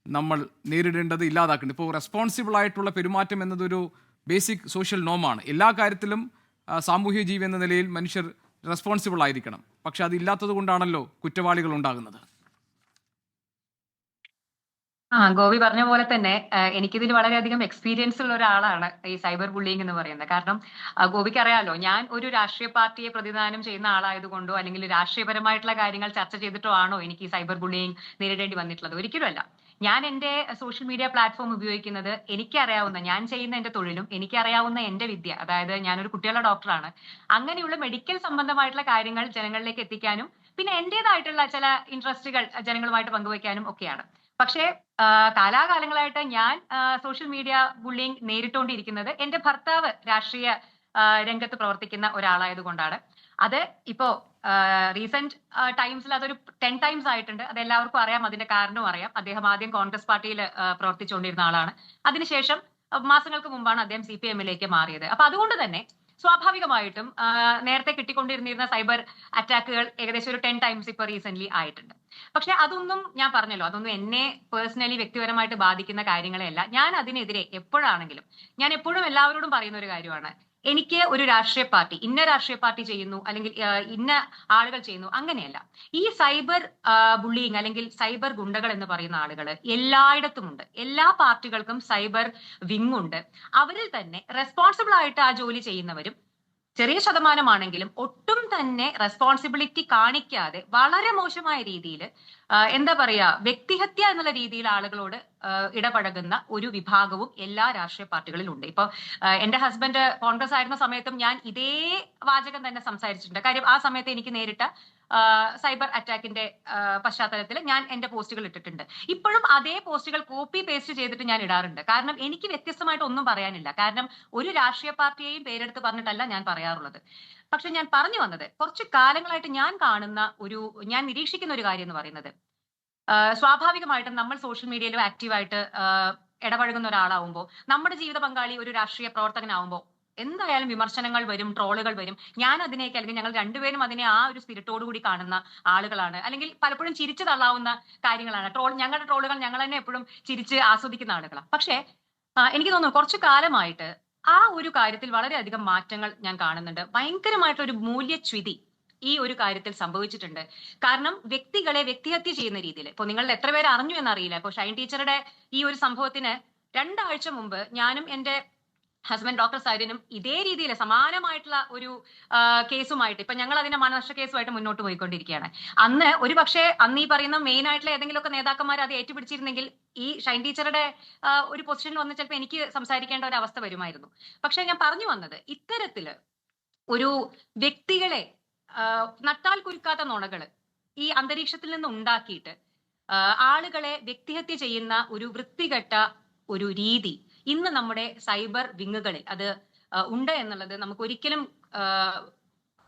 Speaker 1: നമ്മൾ നേരിടേണ്ടത്, ഇല്ലാതാക്കേണ്ടത്? ഇപ്പോൾ റെസ്പോൺസിബിൾ ആയിട്ടുള്ള പെരുമാറ്റം എന്നതൊരു ബേസിക് സോഷ്യൽ നോമാണ്. എല്ലാ കാര്യത്തിലും സാമൂഹ്യ ജീവി എന്ന നിലയിൽ മനുഷ്യർ റെസ്പോൺസിബിൾ ആയിരിക്കണം. പക്ഷെ അതില്ലാത്തത് കൊണ്ടാണല്ലോ കുറ്റവാളികൾ ഉണ്ടാകുന്നത്.
Speaker 6: ഗോപി പറഞ്ഞ പോലെ തന്നെ എനിക്കിതിൽ വളരെയധികം എക്സ്പീരിയൻസ് ഉള്ള ഒരാളാണ് ഈ സൈബർ ബുള്ളിങ് എന്ന് പറയുന്നത്. കാരണം ഗോപിക്ക് അറിയാലോ, ഞാൻ ഒരു രാഷ്ട്രീയ പാർട്ടിയെ പ്രതിദാനം ചെയ്യുന്ന ആളായതുകൊണ്ടോ അല്ലെങ്കിൽ രാഷ്ട്രീയപരമായിട്ടുള്ള കാര്യങ്ങൾ ചർച്ച ചെയ്തിട്ടോ ആണോ എനിക്ക് ഈ സൈബർ ബുള്ളിങ് നേരിടേണ്ടി വന്നിട്ടുള്ളത്? ഒരിക്കലുമല്ല. ഞാൻ എൻ്റെ സോഷ്യൽ മീഡിയ പ്ലാറ്റ്ഫോം ഉപയോഗിക്കുന്നത് എനിക്കറിയാവുന്ന, ഞാൻ ചെയ്യുന്ന എൻ്റെ തൊഴിലും എനിക്കറിയാവുന്ന എൻ്റെ വിദ്യ, അതായത് ഞാനൊരു കുട്ടികളുടെ ഡോക്ടറാണ്, അങ്ങനെയുള്ള മെഡിക്കൽ സംബന്ധമായിട്ടുള്ള കാര്യങ്ങൾ ജനങ്ങളിലേക്ക് എത്തിക്കാനും പിന്നെ എൻ്റെതായിട്ടുള്ള ചില ഇൻട്രസ്റ്റുകൾ ജനങ്ങളുമായിട്ട് പങ്കുവയ്ക്കാനും ഒക്കെയാണ്. പക്ഷേ കാലാകാലങ്ങളായിട്ട് ഞാൻ സോഷ്യൽ മീഡിയ ബുള്ളിങ് നേരിട്ടുകൊണ്ടിരിക്കുന്നത് എൻ്റെ ഭർത്താവ് രാഷ്ട്രീയ രംഗത്ത് പ്രവർത്തിക്കുന്ന ഒരാളായത് കൊണ്ടാണ്. അത് ഇപ്പോ റീസെന്റ് ടൈംസിൽ അതൊരു 10 times ആയിട്ടുണ്ട്. അത് എല്ലാവർക്കും അറിയാം, അതിന്റെ കാരണവും അറിയാം. അദ്ദേഹം ആദ്യം കോൺഗ്രസ് പാർട്ടിയിൽ പ്രവർത്തിച്ചുകൊണ്ടിരുന്ന ആളാണ്. അതിനുശേഷം മാസങ്ങൾക്ക് മുമ്പാണ് അദ്ദേഹം CPM-ലേക്ക് മാറിയത്. അപ്പൊ അതുകൊണ്ട് തന്നെ സ്വാഭാവികമായിട്ടും നേരത്തെ കിട്ടിക്കൊണ്ടിരുന്നിരുന്ന സൈബർ അറ്റാക്കുകൾ ഏകദേശം ഒരു 10 ടൈംസ് ഇപ്പൊ റീസെന്റ് ആയിട്ടുണ്ട്. പക്ഷെ അതൊന്നും ഞാൻ പറഞ്ഞല്ലോ, അതൊന്നും എന്നെ പേഴ്സണലി വ്യക്തിപരമായിട്ട് ബാധിക്കുന്ന കാര്യങ്ങളെയല്ല. ഞാൻ അതിനെതിരെ എപ്പോഴാണെങ്കിലും ഞാൻ എപ്പോഴും എല്ലാവരോടും പറയുന്ന ഒരു കാര്യമാണ്, എനിക്ക് ഒരു രാഷ്ട്രീയ പാർട്ടി ഇന്ന രാഷ്ട്രീയ പാർട്ടി ചെയ്യുന്നു അല്ലെങ്കിൽ ഇന്ന ആളുകൾ ചെയ്യുന്നു അങ്ങനെയല്ല. ഈ സൈബർ ബുള്ളിങ് അല്ലെങ്കിൽ സൈബർ ഗുണ്ടകൾ എന്ന് പറയുന്ന ആളുകൾ എല്ലായിടത്തുമുണ്ട്. എല്ലാ പാർട്ടികൾക്കും സൈബർ വിങ് ഉണ്ട്. അവരിൽ തന്നെ റെസ്പോൺസിബിൾ ആയിട്ട് ആ ജോലി ചെയ്യുന്നവരും ചെറിയ ശതമാനമാണെങ്കിലും ഒട്ടും തന്നെ റെസ്പോൺസിബിലിറ്റി കാണിക്കാതെ വളരെ മോശമായ രീതിയിൽ എന്താ പറയാ വ്യക്തിഹത്യ എന്നുള്ള രീതിയിൽ ആളുകളോട് ഇടപഴകുന്ന ഒരു വിഭാഗവും എല്ലാ രാഷ്ട്രീയ പാർട്ടികളിലും ഉണ്ട്. ഇപ്പൊ എന്റെ ഹസ്ബൻഡ് കോൺഗ്രസ് ആയിരുന്ന സമയത്തും ഞാൻ ഇതേ വാചകം തന്നെ സംസാരിച്ചിട്ടുണ്ട്. കാര്യം ആ സമയത്ത് എനിക്ക് നേരിട്ട സൈബർ അറ്റാക്കിന്റെ പശ്ചാത്തലത്തിൽ ഞാൻ എന്റെ പോസ്റ്റുകൾ ഇട്ടിട്ടുണ്ട്. ഇപ്പോഴും അതേ പോസ്റ്റുകൾ കോപ്പി പേസ്റ്റ് ചെയ്തിട്ട് ഞാൻ ഇടാറുണ്ട്. കാരണം എനിക്ക് വ്യത്യസ്തമായിട്ട് ഒന്നും പറയാനില്ല. കാരണം ഒരു രാഷ്ട്രീയ പാർട്ടിയെയും പേരെടുത്ത് പറഞ്ഞിട്ടല്ല ഞാൻ പറയാറുള്ളത്. പക്ഷെ ഞാൻ പറഞ്ഞു വന്നത്, കുറച്ച് കാലങ്ങളായിട്ട് ഞാൻ നിരീക്ഷിക്കുന്ന ഒരു കാര്യം എന്ന് പറയുന്നത്, സ്വാഭാവികമായിട്ടും നമ്മൾ സോഷ്യൽ മീഡിയയിലും ആക്റ്റീവായിട്ട് ഇടപഴകുന്ന ഒരാളാവുമ്പോൾ, നമ്മുടെ ജീവിത പങ്കാളി ഒരു രാഷ്ട്രീയ പ്രവർത്തകനാവുമ്പോൾ എന്തായാലും വിമർശനങ്ങൾ വരും, ട്രോളുകൾ വരും. ഞാൻ അതിനെയൊക്കെ, അല്ലെങ്കിൽ ഞങ്ങൾ രണ്ടുപേരും അതിനെ ആ ഒരു സ്പിരിറ്റോട് കൂടി കാണുന്ന ആളുകളാണ്. അല്ലെങ്കിൽ പലപ്പോഴും ചിരിച്ചു തള്ളാവുന്ന കാര്യങ്ങളാണ് ഞങ്ങളുടെ ട്രോളുകൾ. ഞങ്ങൾ തന്നെ എപ്പോഴും ചിരിച്ച് ആസ്വദിക്കുന്ന ആളുകളാണ്. പക്ഷേ എനിക്ക് തോന്നുന്നു കുറച്ചു കാലമായിട്ട് ആ ഒരു കാര്യത്തിൽ വളരെയധികം മാറ്റങ്ങൾ ഞാൻ കാണുന്നുണ്ട്. ഭയങ്കരമായിട്ടൊരു മൂല്യച്യുതി ഈ ഒരു കാര്യത്തിൽ സംഭവിച്ചിട്ടുണ്ട്. കാരണം വ്യക്തികളെ വ്യക്തിഹത്യ ചെയ്യുന്ന രീതിയിൽ, ഇപ്പൊ നിങ്ങൾ എത്ര പേര് അറിഞ്ഞു എന്നറിയില്ല, ഇപ്പൊ ഷൈൻ ടീച്ചറുടെ ഈ ഒരു സംഭവത്തിന് 2 ആഴ്ച മുമ്പ് ഞാനും എന്റെ ഹസ്ബൻഡ് ഡോക്ടർ സൈരനും ഇതേ രീതിയിൽ സമാനമായിട്ടുള്ള ഒരു കേസുമായിട്ട്, ഇപ്പൊ ഞങ്ങൾ അതിന്റെ മാനനഷ്ട കേസുമായിട്ട് മുന്നോട്ട് പോയിക്കൊണ്ടിരിക്കുകയാണ്. അന്ന് ഈ പറയുന്ന മെയിൻ ആയിട്ടുള്ള ഏതെങ്കിലുമൊക്കെ നേതാക്കന്മാർ അത് ഏറ്റുപിടിച്ചിരുന്നെങ്കിൽ ഈ ഷൈൻ ടീച്ചറുടെ ഒരു പൊസിഷനിൽ വന്ന് ചിലപ്പോൾ എനിക്ക് സംസാരിക്കേണ്ട ഒരു അവസ്ഥ വരുമായിരുന്നു. പക്ഷെ ഞാൻ പറഞ്ഞു വന്നത്, ഇത്തരത്തില് ഒരു വ്യക്തികളെ നട്ടാൽ കുരുക്കാത്ത നുണകള് ഈ അന്തരീക്ഷത്തിൽ നിന്ന് ഉണ്ടാക്കിയിട്ട് ആളുകളെ വ്യക്തിഹത്യ ചെയ്യുന്ന ഒരു വൃത്തികെട്ട ഒരു രീതി ഇന്ന് നമ്മുടെ സൈബർ വിങ്ങുകളിൽ അത് ഉണ്ട് എന്നുള്ളത് നമുക്ക് ഒരിക്കലും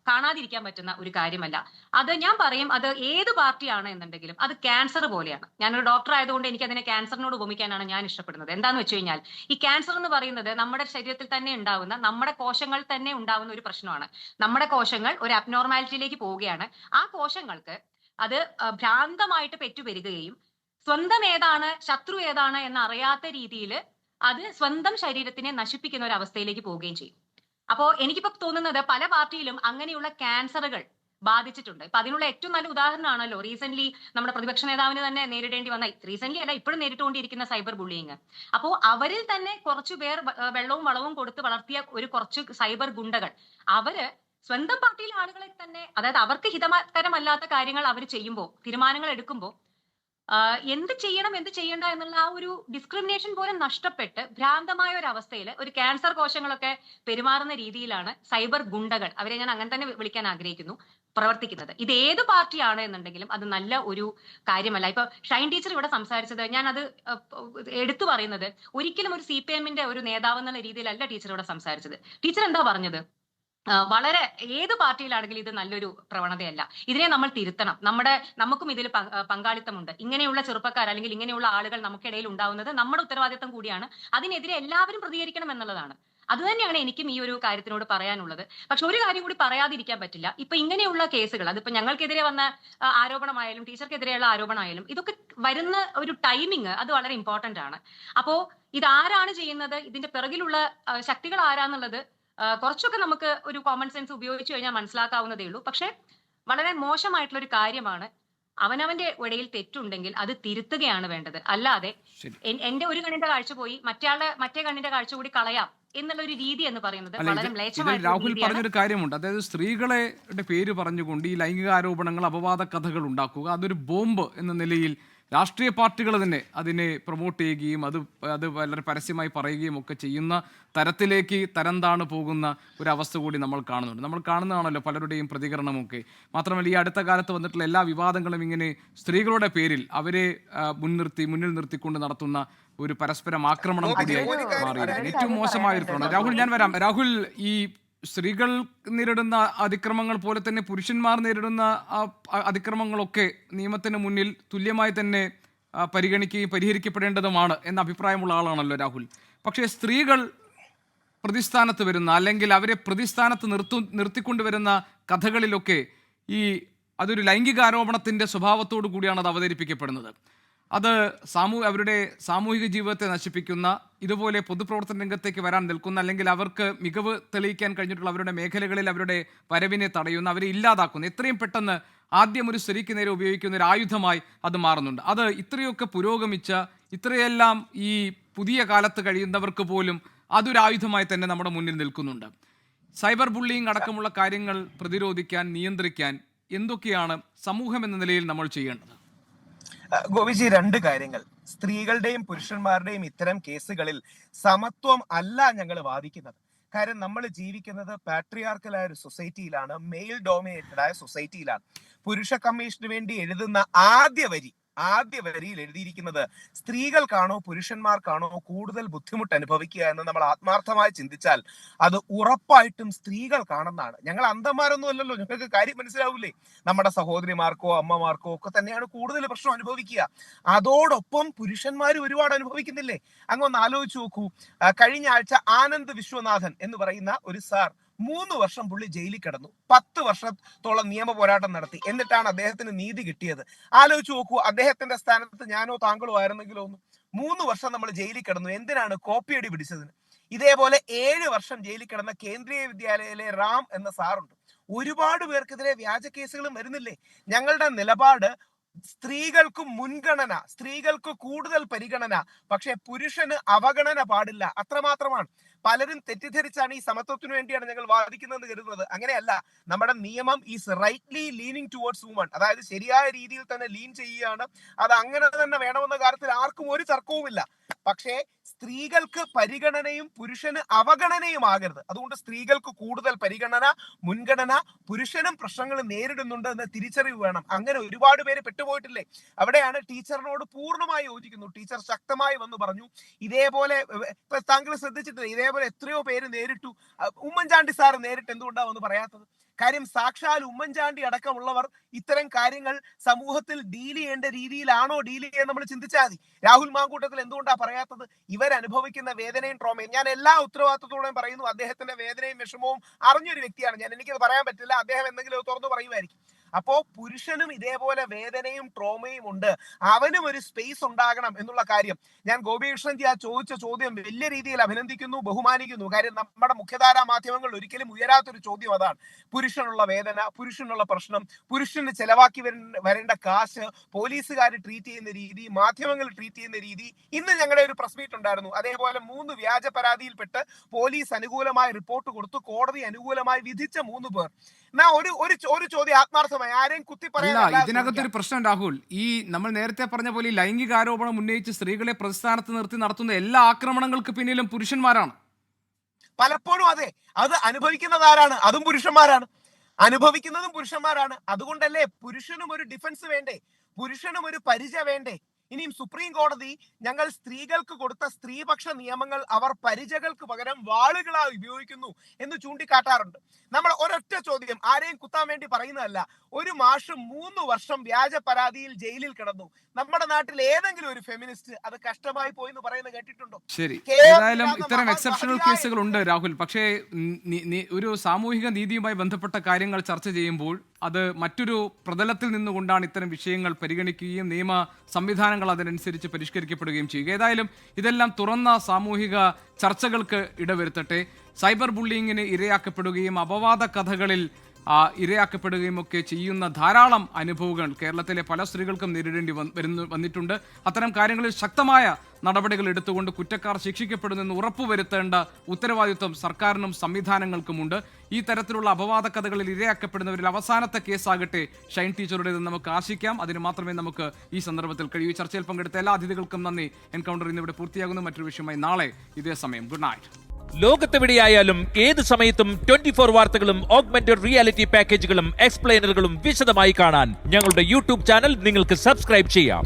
Speaker 6: കാണാതിരിക്കാൻ പറ്റുന്ന ഒരു കാര്യമല്ല. അത് ഞാൻ പറയും, അത് ഏത് പാർട്ടിയാണ് എന്നുണ്ടെങ്കിലും അത് ക്യാൻസർ പോലെയാണ്. ഞാനൊരു ഡോക്ടർ ആയതുകൊണ്ട് എനിക്ക് അതിനെ ക്യാൻസറിനോട് ഉപമിക്കാനാണ് ഞാൻ ഇഷ്ടപ്പെടുന്നത്. എന്താന്ന് വെച്ച് കഴിഞ്ഞാൽ, ഈ ക്യാൻസർ എന്ന് പറയുന്നത് നമ്മുടെ ശരീരത്തിൽ തന്നെ ഉണ്ടാവുന്ന, നമ്മുടെ കോശങ്ങൾ തന്നെ ഉണ്ടാവുന്ന ഒരു പ്രശ്നമാണ്. നമ്മുടെ കോശങ്ങൾ ഒരു അബ്നോർമാലിറ്റിയിലേക്ക് പോവുകയാണ്. ആ കോശങ്ങൾക്ക് അത് ഭ്രാന്തമായിട്ട് പെറ്റുപെരുകയും സ്വന്തം ഏതാണ് ശത്രു ഏതാണ് എന്നറിയാത്ത രീതിയിൽ അത് സ്വന്തം ശരീരത്തിനെ നശിപ്പിക്കുന്ന ഒരു അവസ്ഥയിലേക്ക് പോവുകയും ചെയ്യും. അപ്പോ എനിക്കിപ്പോ തോന്നുന്നത് പല പാർട്ടിയിലും അങ്ങനെയുള്ള ക്യാൻസറുകൾ ബാധിച്ചിട്ടുണ്ട്. ഇപ്പൊ അതിനുള്ള ഏറ്റവും നല്ല ഉദാഹരണമാണല്ലോ റീസെന്റ് നമ്മുടെ പ്രതിപക്ഷ നേതാവിന് തന്നെ നേരിടേണ്ടി വന്ന, റീസെന്റ് അല്ല ഇപ്പോഴും നേരിട്ടുകൊണ്ടിരിക്കുന്ന സൈബർ ബുള്ളിങ്. അപ്പോ അവരിൽ തന്നെ കുറച്ചു പേർ വെള്ളവും വളവും കൊടുത്ത് വളർത്തിയ ഒരു കുറച്ച് സൈബർ ഗുണ്ടകൾ, അവര് സ്വന്തം പാർട്ടിയിലെ ആളുകളെ തന്നെ, അതായത് അവർക്ക് ഹിതകരമല്ലാത്ത കാര്യങ്ങൾ അവർ ചെയ്യുമ്പോൾ, തീരുമാനങ്ങൾ എടുക്കുമ്പോൾ എന്ത് ചെയ്യണം എന്ത് ചെയ്യണ്ട എന്നുള്ള ആ ഒരു ഡിസ്ക്രിമിനേഷൻ പോലും നഷ്ടപ്പെട്ട് ഭ്രാന്തമായ ഒരു അവസ്ഥയിൽ ഒരു ക്യാൻസർ കോശങ്ങളൊക്കെ പെരുമാറുന്ന രീതിയിലാണ് സൈബർ ഗുണ്ടകൾ, അവരെ ഞാൻ അങ്ങനെ തന്നെ വിളിക്കാൻ ആഗ്രഹിക്കുന്നു, പ്രവർത്തിക്കുന്നത്. ഇത് ഏത് പാർട്ടിയാണ് എന്നുണ്ടെങ്കിലും അത് നല്ല ഒരു കാര്യമല്ല. ഇപ്പൊ ഷൈൻ ടീച്ചർ ഇവിടെ സംസാരിച്ചത്, ഞാൻ അത് എടുത്തു പറയുന്നത്, ഒരിക്കലും ഒരു CPM-ന്റെ ഒരു നേതാവ് എന്നുള്ള രീതിയിലല്ല ടീച്ചർ ഇവിടെ സംസാരിച്ചത്. ടീച്ചർ എന്താ പറഞ്ഞത്? വളരെ ഏത് പാർട്ടിയിലാണെങ്കിലും ഇത് നല്ലൊരു പ്രവണതയല്ല. ഇതിനെ നമ്മൾ തിരുത്തണം. നമുക്കും ഇതിൽ പങ്കാളിത്തമുണ്ട്. ഇങ്ങനെയുള്ള ചെറുപ്പക്കാർ അല്ലെങ്കിൽ ഇങ്ങനെയുള്ള ആളുകൾ നമുക്കിടയിൽ ഉണ്ടാവുന്നത് നമ്മുടെ ഉത്തരവാദിത്തം കൂടിയാണ്. അതിനെതിരെ എല്ലാവരും പ്രതികരിക്കണം എന്നുള്ളതാണ്. അത് തന്നെയാണ് എനിക്കും ഈ ഒരു കാര്യത്തിനോട് പറയാനുള്ളത്. പക്ഷെ ഒരു കാര്യം കൂടി പറയാതിരിക്കാൻ പറ്റില്ല. ഇപ്പൊ ഇങ്ങനെയുള്ള കേസുകൾ, അതിപ്പോ ഞങ്ങൾക്കെതിരെ വന്ന ആരോപണമായാലും ടീച്ചർക്കെതിരെയുള്ള ആരോപണമായാലും, ഇതൊക്കെ വരുന്ന ഒരു ടൈമിങ് അത് വളരെ ഇമ്പോർട്ടന്റ് ആണ്. അപ്പോ ഇതാരാണ് ചെയ്യുന്നത്, ഇതിന്റെ പിറകിലുള്ള ശക്തികൾ ആരാന്നുള്ളത് കുറച്ചൊക്കെ നമുക്ക് ഒരു കോമൺ സെൻസ് ഉപയോഗിച്ചു കഴിഞ്ഞാൽ മനസ്സിലാക്കാവുന്നതേ ഉള്ളൂ. പക്ഷെ വളരെ മോശമായിട്ടുള്ള ഒരു കാര്യമാണ്. അവനവന്റെ ഇടയിൽ തെറ്റുണ്ടെങ്കിൽ അത് തിരുത്തുകയാണ് വേണ്ടത്. അല്ലാതെ എന്റെ ഒരു കണ്ണിന്റെ കാഴ്ച പോയി മറ്റേ കണ്ണിന്റെ കാഴ്ച കൂടി കളയാം എന്നുള്ള ഒരു രീതി എന്ന് പറയുന്നത് വളരെ മ്ലേച്ഛമായ.
Speaker 1: രാഹുൽ പറഞ്ഞൊരു കാര്യമുണ്ട്, അതായത് സ്ത്രീകളെ പേര് പറഞ്ഞുകൊണ്ട് ഈ ലൈംഗിക ആരോപണങ്ങൾ, അപവാദ കഥകൾ ഉണ്ടാക്കുക, അതൊരു ബോംബ് എന്ന നിലയിൽ രാഷ്ട്രീയ പാർട്ടികൾ തന്നെ അതിനെ പ്രൊമോട്ട് ചെയ്യുകയും അത് വളരെ പരസ്യമായി പറയുകയും ഒക്കെ ചെയ്യുന്ന തരത്തിലേക്ക് തരംതാണ് പോകുന്ന ഒരു കൂടി നമ്മൾ കാണുന്നുണ്ട്. നമ്മൾ കാണുന്നതാണല്ലോ പലരുടെയും പ്രതികരണമൊക്കെ. മാത്രമല്ല, ഈ അടുത്ത കാലത്ത് വന്നിട്ടുള്ള എല്ലാ വിവാദങ്ങളും ഇങ്ങനെ സ്ത്രീകളുടെ പേരിൽ അവരെ മുന്നിൽ നിർത്തിക്കൊണ്ട് നടത്തുന്ന ഒരു പരസ്പരം ആക്രമണം കൂടിയായി മാറിയിരിക്കുന്നു. ഏറ്റവും മോശമായ ഒരു പ്രവണത. രാഹുൽ, ഞാൻ വരാം. രാഹുൽ, ഈ സ്ത്രീകൾ നേരിടുന്ന അതിക്രമങ്ങൾ പോലെ തന്നെ പുരുഷന്മാർ നേരിടുന്ന അതിക്രമങ്ങളൊക്കെ നിയമത്തിന് മുന്നിൽ തുല്യമായി തന്നെ പരിഗണിക്കുകയും പരിഹരിക്കപ്പെടേണ്ടതുമാണ് എന്ന അഭിപ്രായമുള്ള ആളാണല്ലോ രാഹുൽ. പക്ഷേ സ്ത്രീകൾ പ്രതിസ്ഥാനത്ത് വരുന്ന അല്ലെങ്കിൽ അവരെ പ്രതിസ്ഥാനത്ത് നിർത്തിക്കൊണ്ടുവരുന്ന കഥകളിലൊക്കെ അതൊരു ലൈംഗിക ആരോപണത്തിൻ്റെ സ്വഭാവത്തോടു കൂടിയാണ് അത് അവതരിപ്പിക്കപ്പെടുന്നത്. അത് അവരുടെ സാമൂഹിക ജീവിതത്തെ നശിപ്പിക്കുന്ന, ഇതുപോലെ പൊതുപ്രവർത്തന രംഗത്തേക്ക് വരാൻ നിൽക്കുന്ന, അല്ലെങ്കിൽ അവർക്ക് മികവ് തെളിയിക്കാൻ കഴിഞ്ഞിട്ടുള്ള അവരുടെ മേഖലകളിൽ അവരുടെ വരവിനെ തടയുന്ന, അവരെ ഇല്ലാതാക്കുന്ന, എത്രയും പെട്ടെന്ന് ആദ്യം ഒരു സ്ത്രീക്ക് നേരെ ഉപയോഗിക്കുന്ന ഒരു ആയുധമായി അത് മാറുന്നുണ്ട്. അത് ഇത്രയൊക്കെ പുരോഗമിച്ച, ഇത്രയെല്ലാം ഈ പുതിയ കാലത്ത് കഴിയുന്നവർക്ക് പോലും അതൊരു ആയുധമായി തന്നെ നമ്മുടെ മുന്നിൽ നിൽക്കുന്നുണ്ട്. സൈബർ ബുള്ളിയിങ് അടക്കമുള്ള കാര്യങ്ങൾ പ്രതിരോധിക്കാൻ, നിയന്ത്രിക്കാൻ എന്തൊക്കെയാണ് സമൂഹം എന്ന നിലയിൽ നമ്മൾ ചെയ്യേണ്ടത്?
Speaker 4: ഗോപിജി, രണ്ട് കാര്യങ്ങൾ. സ്ത്രീകളുടെയും പുരുഷന്മാരുടെയും ഇത്തരം കേസുകളിൽ സമത്വം അല്ല ഞങ്ങൾ വാദിക്കുന്നത്. കാര്യം നമ്മൾ ജീവിക്കുന്നത് പാട്രിയാർക്കലായ ഒരു സൊസൈറ്റിയിലാണ്, മെയിൽ ഡോമിനേറ്റഡ് ആയ സൊസൈറ്റിയിലാണ്. പുരുഷ കമ്മീഷന് വേണ്ടി എഴുതുന്ന ആദ്യ വരിയിൽ എഴുതിയിരിക്കുന്നത് സ്ത്രീകൾക്കാണോ പുരുഷന്മാർക്കാണോ കൂടുതൽ ബുദ്ധിമുട്ട് അനുഭവിക്കുക എന്ന് നമ്മൾ ആത്മാർത്ഥമായി ചിന്തിച്ചാൽ അത് ഉറപ്പായിട്ടും സ്ത്രീകൾക്കാണെന്നാണ്. ഞങ്ങൾ അന്ധന്മാരൊന്നും അല്ലല്ലോ, ഞങ്ങൾക്ക് കാര്യം മനസ്സിലാവില്ലേ? നമ്മുടെ സഹോദരിമാർക്കോ അമ്മമാർക്കോ ഒക്കെ തന്നെയാണ് കൂടുതൽ പ്രശ്നം അനുഭവിക്കുക. അതോടൊപ്പം പുരുഷന്മാരും ഒരുപാട് അനുഭവിക്കുന്നില്ലേ? അങ്ങൊന്ന് ആലോചിച്ച് നോക്കൂ. കഴിഞ്ഞ ആഴ്ച ആനന്ദ് വിശ്വനാഥൻ എന്ന് പറയുന്ന ഒരു സാർ 3 വർഷം പുള്ളി ജയിലിൽ കിടന്നു. 10 വർഷത്തോളം നിയമ പോരാട്ടം നടത്തി. എന്നിട്ടാണ് അദ്ദേഹത്തിന് നീതി കിട്ടിയത്. ആലോചിച്ച് നോക്കൂ, അദ്ദേഹത്തിന്റെ സ്ഥാനത്ത് ഞാനോ താങ്കളോ ആയിരുന്നെങ്കിലോ 3 വർഷം നമ്മൾ ജയിലിൽ കിടന്നു. എന്തിനാണ്? കോപ്പിയടി പിടിച്ചതിന്. ഇതേപോലെ 7 വർഷം ജയിലിൽ കിടന്ന കേന്ദ്രീയ വിദ്യാലയയിലെ റാം എന്ന സാറുണ്ട്. ഒരുപാട് പേർക്കെതിരെ വ്യാജ കേസുകളും വരുന്നില്ലേ? ഞങ്ങളുടെ നിലപാട് സ്ത്രീകൾക്ക് മുൻഗണന, സ്ത്രീകൾക്ക് കൂടുതൽ പരിഗണന, പക്ഷെ പുരുഷന് അവഗണന പാടില്ല, അത്രമാത്രമാണ്. പലരും തെറ്റിദ്ധരിച്ചാണ് ഈ സമത്വത്തിന് വേണ്ടിയാണ് ഞങ്ങൾ വാദിക്കുന്നത് കരുതുന്നത്. അങ്ങനെയല്ല. നമ്മുടെ നിയമം is rightly leaning towards woman, അതായത് ശരിയായ രീതിയിൽ തന്നെ ലീൻ ചെയ്യുകയാണ്. അത് അങ്ങനെ തന്നെ വേണമെന്ന കാര്യത്തിൽ ആർക്കും ഒരു തർക്കവുമില്ല. പക്ഷേ സ്ത്രീകൾക്ക് പരിഗണനയും പുരുഷന് അവഗണനയും ആകരുത്. അതുകൊണ്ട് സ്ത്രീകൾക്ക് കൂടുതൽ പരിഗണന, മുൻഗണന, പുരുഷനും പ്രശ്നങ്ങൾ നേരിടുന്നുണ്ട് എന്ന തിരിച്ചറിവ് വേണം. അങ്ങനെ ഒരുപാട് പേര് പെട്ടുപോയിട്ടില്ലേ? അവിടെയാണ് ടീച്ചറിനോട് പൂർണ്ണമായി യോജിക്കുന്നു. ടീച്ചർ ശക്തമായി വന്ന് പറഞ്ഞു, ഇതേപോലെ ഇപ്പൊ താങ്കൾ ശ്രദ്ധിച്ചിട്ടില്ല, ഇതേപോലെ എത്രയോ പേര് നേരിട്ടു. ഉമ്മൻചാണ്ടി സാർ നേരിട്ട് എന്തുകൊണ്ടാണ് ഒന്ന് പറയാത്തത്? കാര്യം സാക്ഷാൽ ഉമ്മൻചാണ്ടി അടക്കമുള്ളവർ ഇത്തരം കാര്യങ്ങൾ സമൂഹത്തിൽ ഡീൽ ചെയ്യേണ്ട രീതിയിലാണോ ഡീൽ ചെയ്യാൻ നമ്മൾ ചിന്തിച്ചാൽ മതി. രാഹുൽ മാങ്കൂട്ടത്തിൽ എന്തുകൊണ്ടാണ് പറയാത്തത്? ഇവരനുഭവിക്കുന്ന വേദനയും ട്രോമയും, ഞാൻ എല്ലാ ഉത്തരവാദിത്വത്തോടെയും പറയുന്നു, അദ്ദേഹത്തിന്റെ വേദനയും വിഷമവും അറിഞ്ഞൊരു വ്യക്തിയാണ് ഞാൻ. എനിക്കത് പറയാൻ പറ്റില്ല, അദ്ദേഹം എന്തെങ്കിലും തുറന്നു പറയുമായിരിക്കും. അപ്പോ പുരുഷനും ഇതേപോലെ വേദനയും ട്രോമയും ഉണ്ട്, അവനും ഒരു സ്പേസ് ഉണ്ടാകണം എന്നുള്ള കാര്യം ഞാൻ ഗോപികൃഷ്ണൻജി ആ ചോദിച്ച ചോദ്യം വലിയ രീതിയിൽ അഭിനന്ദിക്കുന്നു, ബഹുമാനിക്കുന്നു. കാര്യം നമ്മുടെ മുഖ്യധാരാ മാധ്യമങ്ങൾ ഒരിക്കലും ഉയരാത്തൊരു ചോദ്യം അതാണ്. പുരുഷനുള്ള വേദന, പുരുഷനുള്ള പ്രശ്നം, പുരുഷന് ചെലവാക്കി വരേണ്ട കാശ്, പോലീസുകാർ ട്രീറ്റ് ചെയ്യുന്ന രീതി, മാധ്യമങ്ങൾ ട്രീറ്റ് ചെയ്യുന്ന രീതി. ഇന്ന് ഞങ്ങളുടെ ഒരു പ്രസ് മീറ്റ് ഉണ്ടായിരുന്നു. അതേപോലെ 3 വ്യാജ പരാതിയിൽപ്പെട്ട് പോലീസ് അനുകൂലമായി റിപ്പോർട്ട് കൊടുത്തു, കോടതി അനുകൂലമായി വിധിച്ച 3 പേർ. ഒരു ചോദ്യം ആത്മാർത്ഥമായി ആരെയും കുത്തി പറയാൻ
Speaker 1: ഇതിനകത്തൊരു പ്രശ്നം രാഹുൽ, ഈ നമ്മൾ നേരത്തെ പറഞ്ഞ പോലെ ലൈംഗിക ആരോപണം ഉന്നയിച്ച് സ്ത്രീകളെ പ്രതിസ്ഥാനത്ത് നിർത്തി നടത്തുന്ന എല്ലാ ആക്രമണങ്ങൾക്ക് പിന്നിലും പുരുഷന്മാരാണ്.
Speaker 4: പലപ്പോഴും അതെ, അത് അനുഭവിക്കുന്നത് ആരാണ്? അതും പുരുഷന്മാരാണ്. അനുഭവിക്കുന്നതും പുരുഷന്മാരാണ്. അതുകൊണ്ടല്ലേ പുരുഷനും ഒരു ഡിഫൻസ് വേണ്ടേ? പുരുഷനും ഒരു പരിച വേണ്ടേ? ഇനിയും സുപ്രീം കോടതി ഞങ്ങൾ സ്ത്രീകൾക്ക് കൊടുത്ത സ്ത്രീപക്ഷ നിയമങ്ങൾ അവർ പരിചകൾക്ക് പകരം വാളുകളായി ഉപയോഗിക്കുന്നു എന്ന് ചൂണ്ടിക്കാട്ടാറുണ്ട്. നമ്മൾ ഒരൊറ്റ ചോദ്യം, ആരെയും കുത്താൻ വേണ്ടി പറയുന്നതല്ല. ഒരു മാഷ് 3 വർഷം വ്യാജ പരാതിയിൽ ജയിലിൽ കിടന്നു. നമ്മുടെ നാട്ടിൽ ഏതെങ്കിലും ഒരു ഫെമിനിസ്റ്റ് അത് കഷ്ടമായി പോയി എന്ന് പറയുന്നത് കേട്ടിട്ടുണ്ടോ?
Speaker 1: ശരി, ഏതായാലും ഇത്തരം എക്സെപ്ഷണൽ കേസുകൾ ഉണ്ട് രാഹുൽ. പക്ഷേ ഒരു സാമൂഹിക നീതിയുമായി ബന്ധപ്പെട്ട കാര്യങ്ങൾ ചർച്ച ചെയ്യുമ്പോൾ അത് മറ്റൊരു പ്രതലത്തിൽ നിന്നുകൊണ്ടാണ് ഇത്തരം വിഷയങ്ങൾ പരിഗണിക്കുകയും നിയമ സംവിധാനങ്ങൾ അതിനനുസരിച്ച് പരിഷ്കരിക്കപ്പെടുകയും ചെയ്യുക. ഏതായാലും ഇതെല്ലാം തുറന്ന സാമൂഹിക ചർച്ചകൾക്ക് ഇടവരുത്തട്ടെ. സൈബർ ബുള്ളിങ്ങിന് ഇരയാക്കപ്പെടുകയും അപവാദ കഥകളിൽ ഇരയാക്കപ്പെടുകയും ഒക്കെ ചെയ്യുന്ന ധാരാളം അനുഭവങ്ങൾ കേരളത്തിലെ പല സ്ത്രീകൾക്കും നേരിടേണ്ടി വന്നിട്ടുണ്ട്. അത്തരം കാര്യങ്ങളിൽ ശക്തമായ നടപടികൾ എടുത്തുകൊണ്ട് കുറ്റക്കാർ ശിക്ഷിക്കപ്പെടുന്നെന്ന് ഉറപ്പുവരുത്തേണ്ട ഉത്തരവാദിത്വം സർക്കാരിനും സംവിധാനങ്ങൾക്കുമുണ്ട്. ഈ തരത്തിലുള്ള അപവാദ കഥകളിൽ ഇരയാക്കപ്പെടുന്നവരിൽ അവസാനത്തെ കേസാകട്ടെ ഷൈൻ ടീച്ചറുടേതെന്ന് നമുക്ക് ആശിക്കാം. അതിന് മാത്രമേ നമുക്ക് ഈ സന്ദർഭത്തിൽ കഴിയൂ. ചർച്ചയിൽ പങ്കെടുത്ത എല്ലാ അതിഥികൾക്കും നന്ദി. എൻകൗണ്ടർ ഇന്നിവിടെ പൂർത്തിയാകുന്നു. മറ്റൊരു വിഷയമായി നാളെ ഇതേ സമയം. Good night.
Speaker 7: ലോകത്തെവിടെയായാലും ഏത് സമയത്തും 24 വാർത്തകളും ഓഗ്മെന്റഡ് റിയാലിറ്റി പാക്കേജുകളും എക്സ്പ്ലെയിനറുകളും വിശദമായി കാണാൻ ഞങ്ങളുടെ യൂട്യൂബ് ചാനൽ നിങ്ങൾക്ക് സബ്സ്ക്രൈബ് ചെയ്യാം.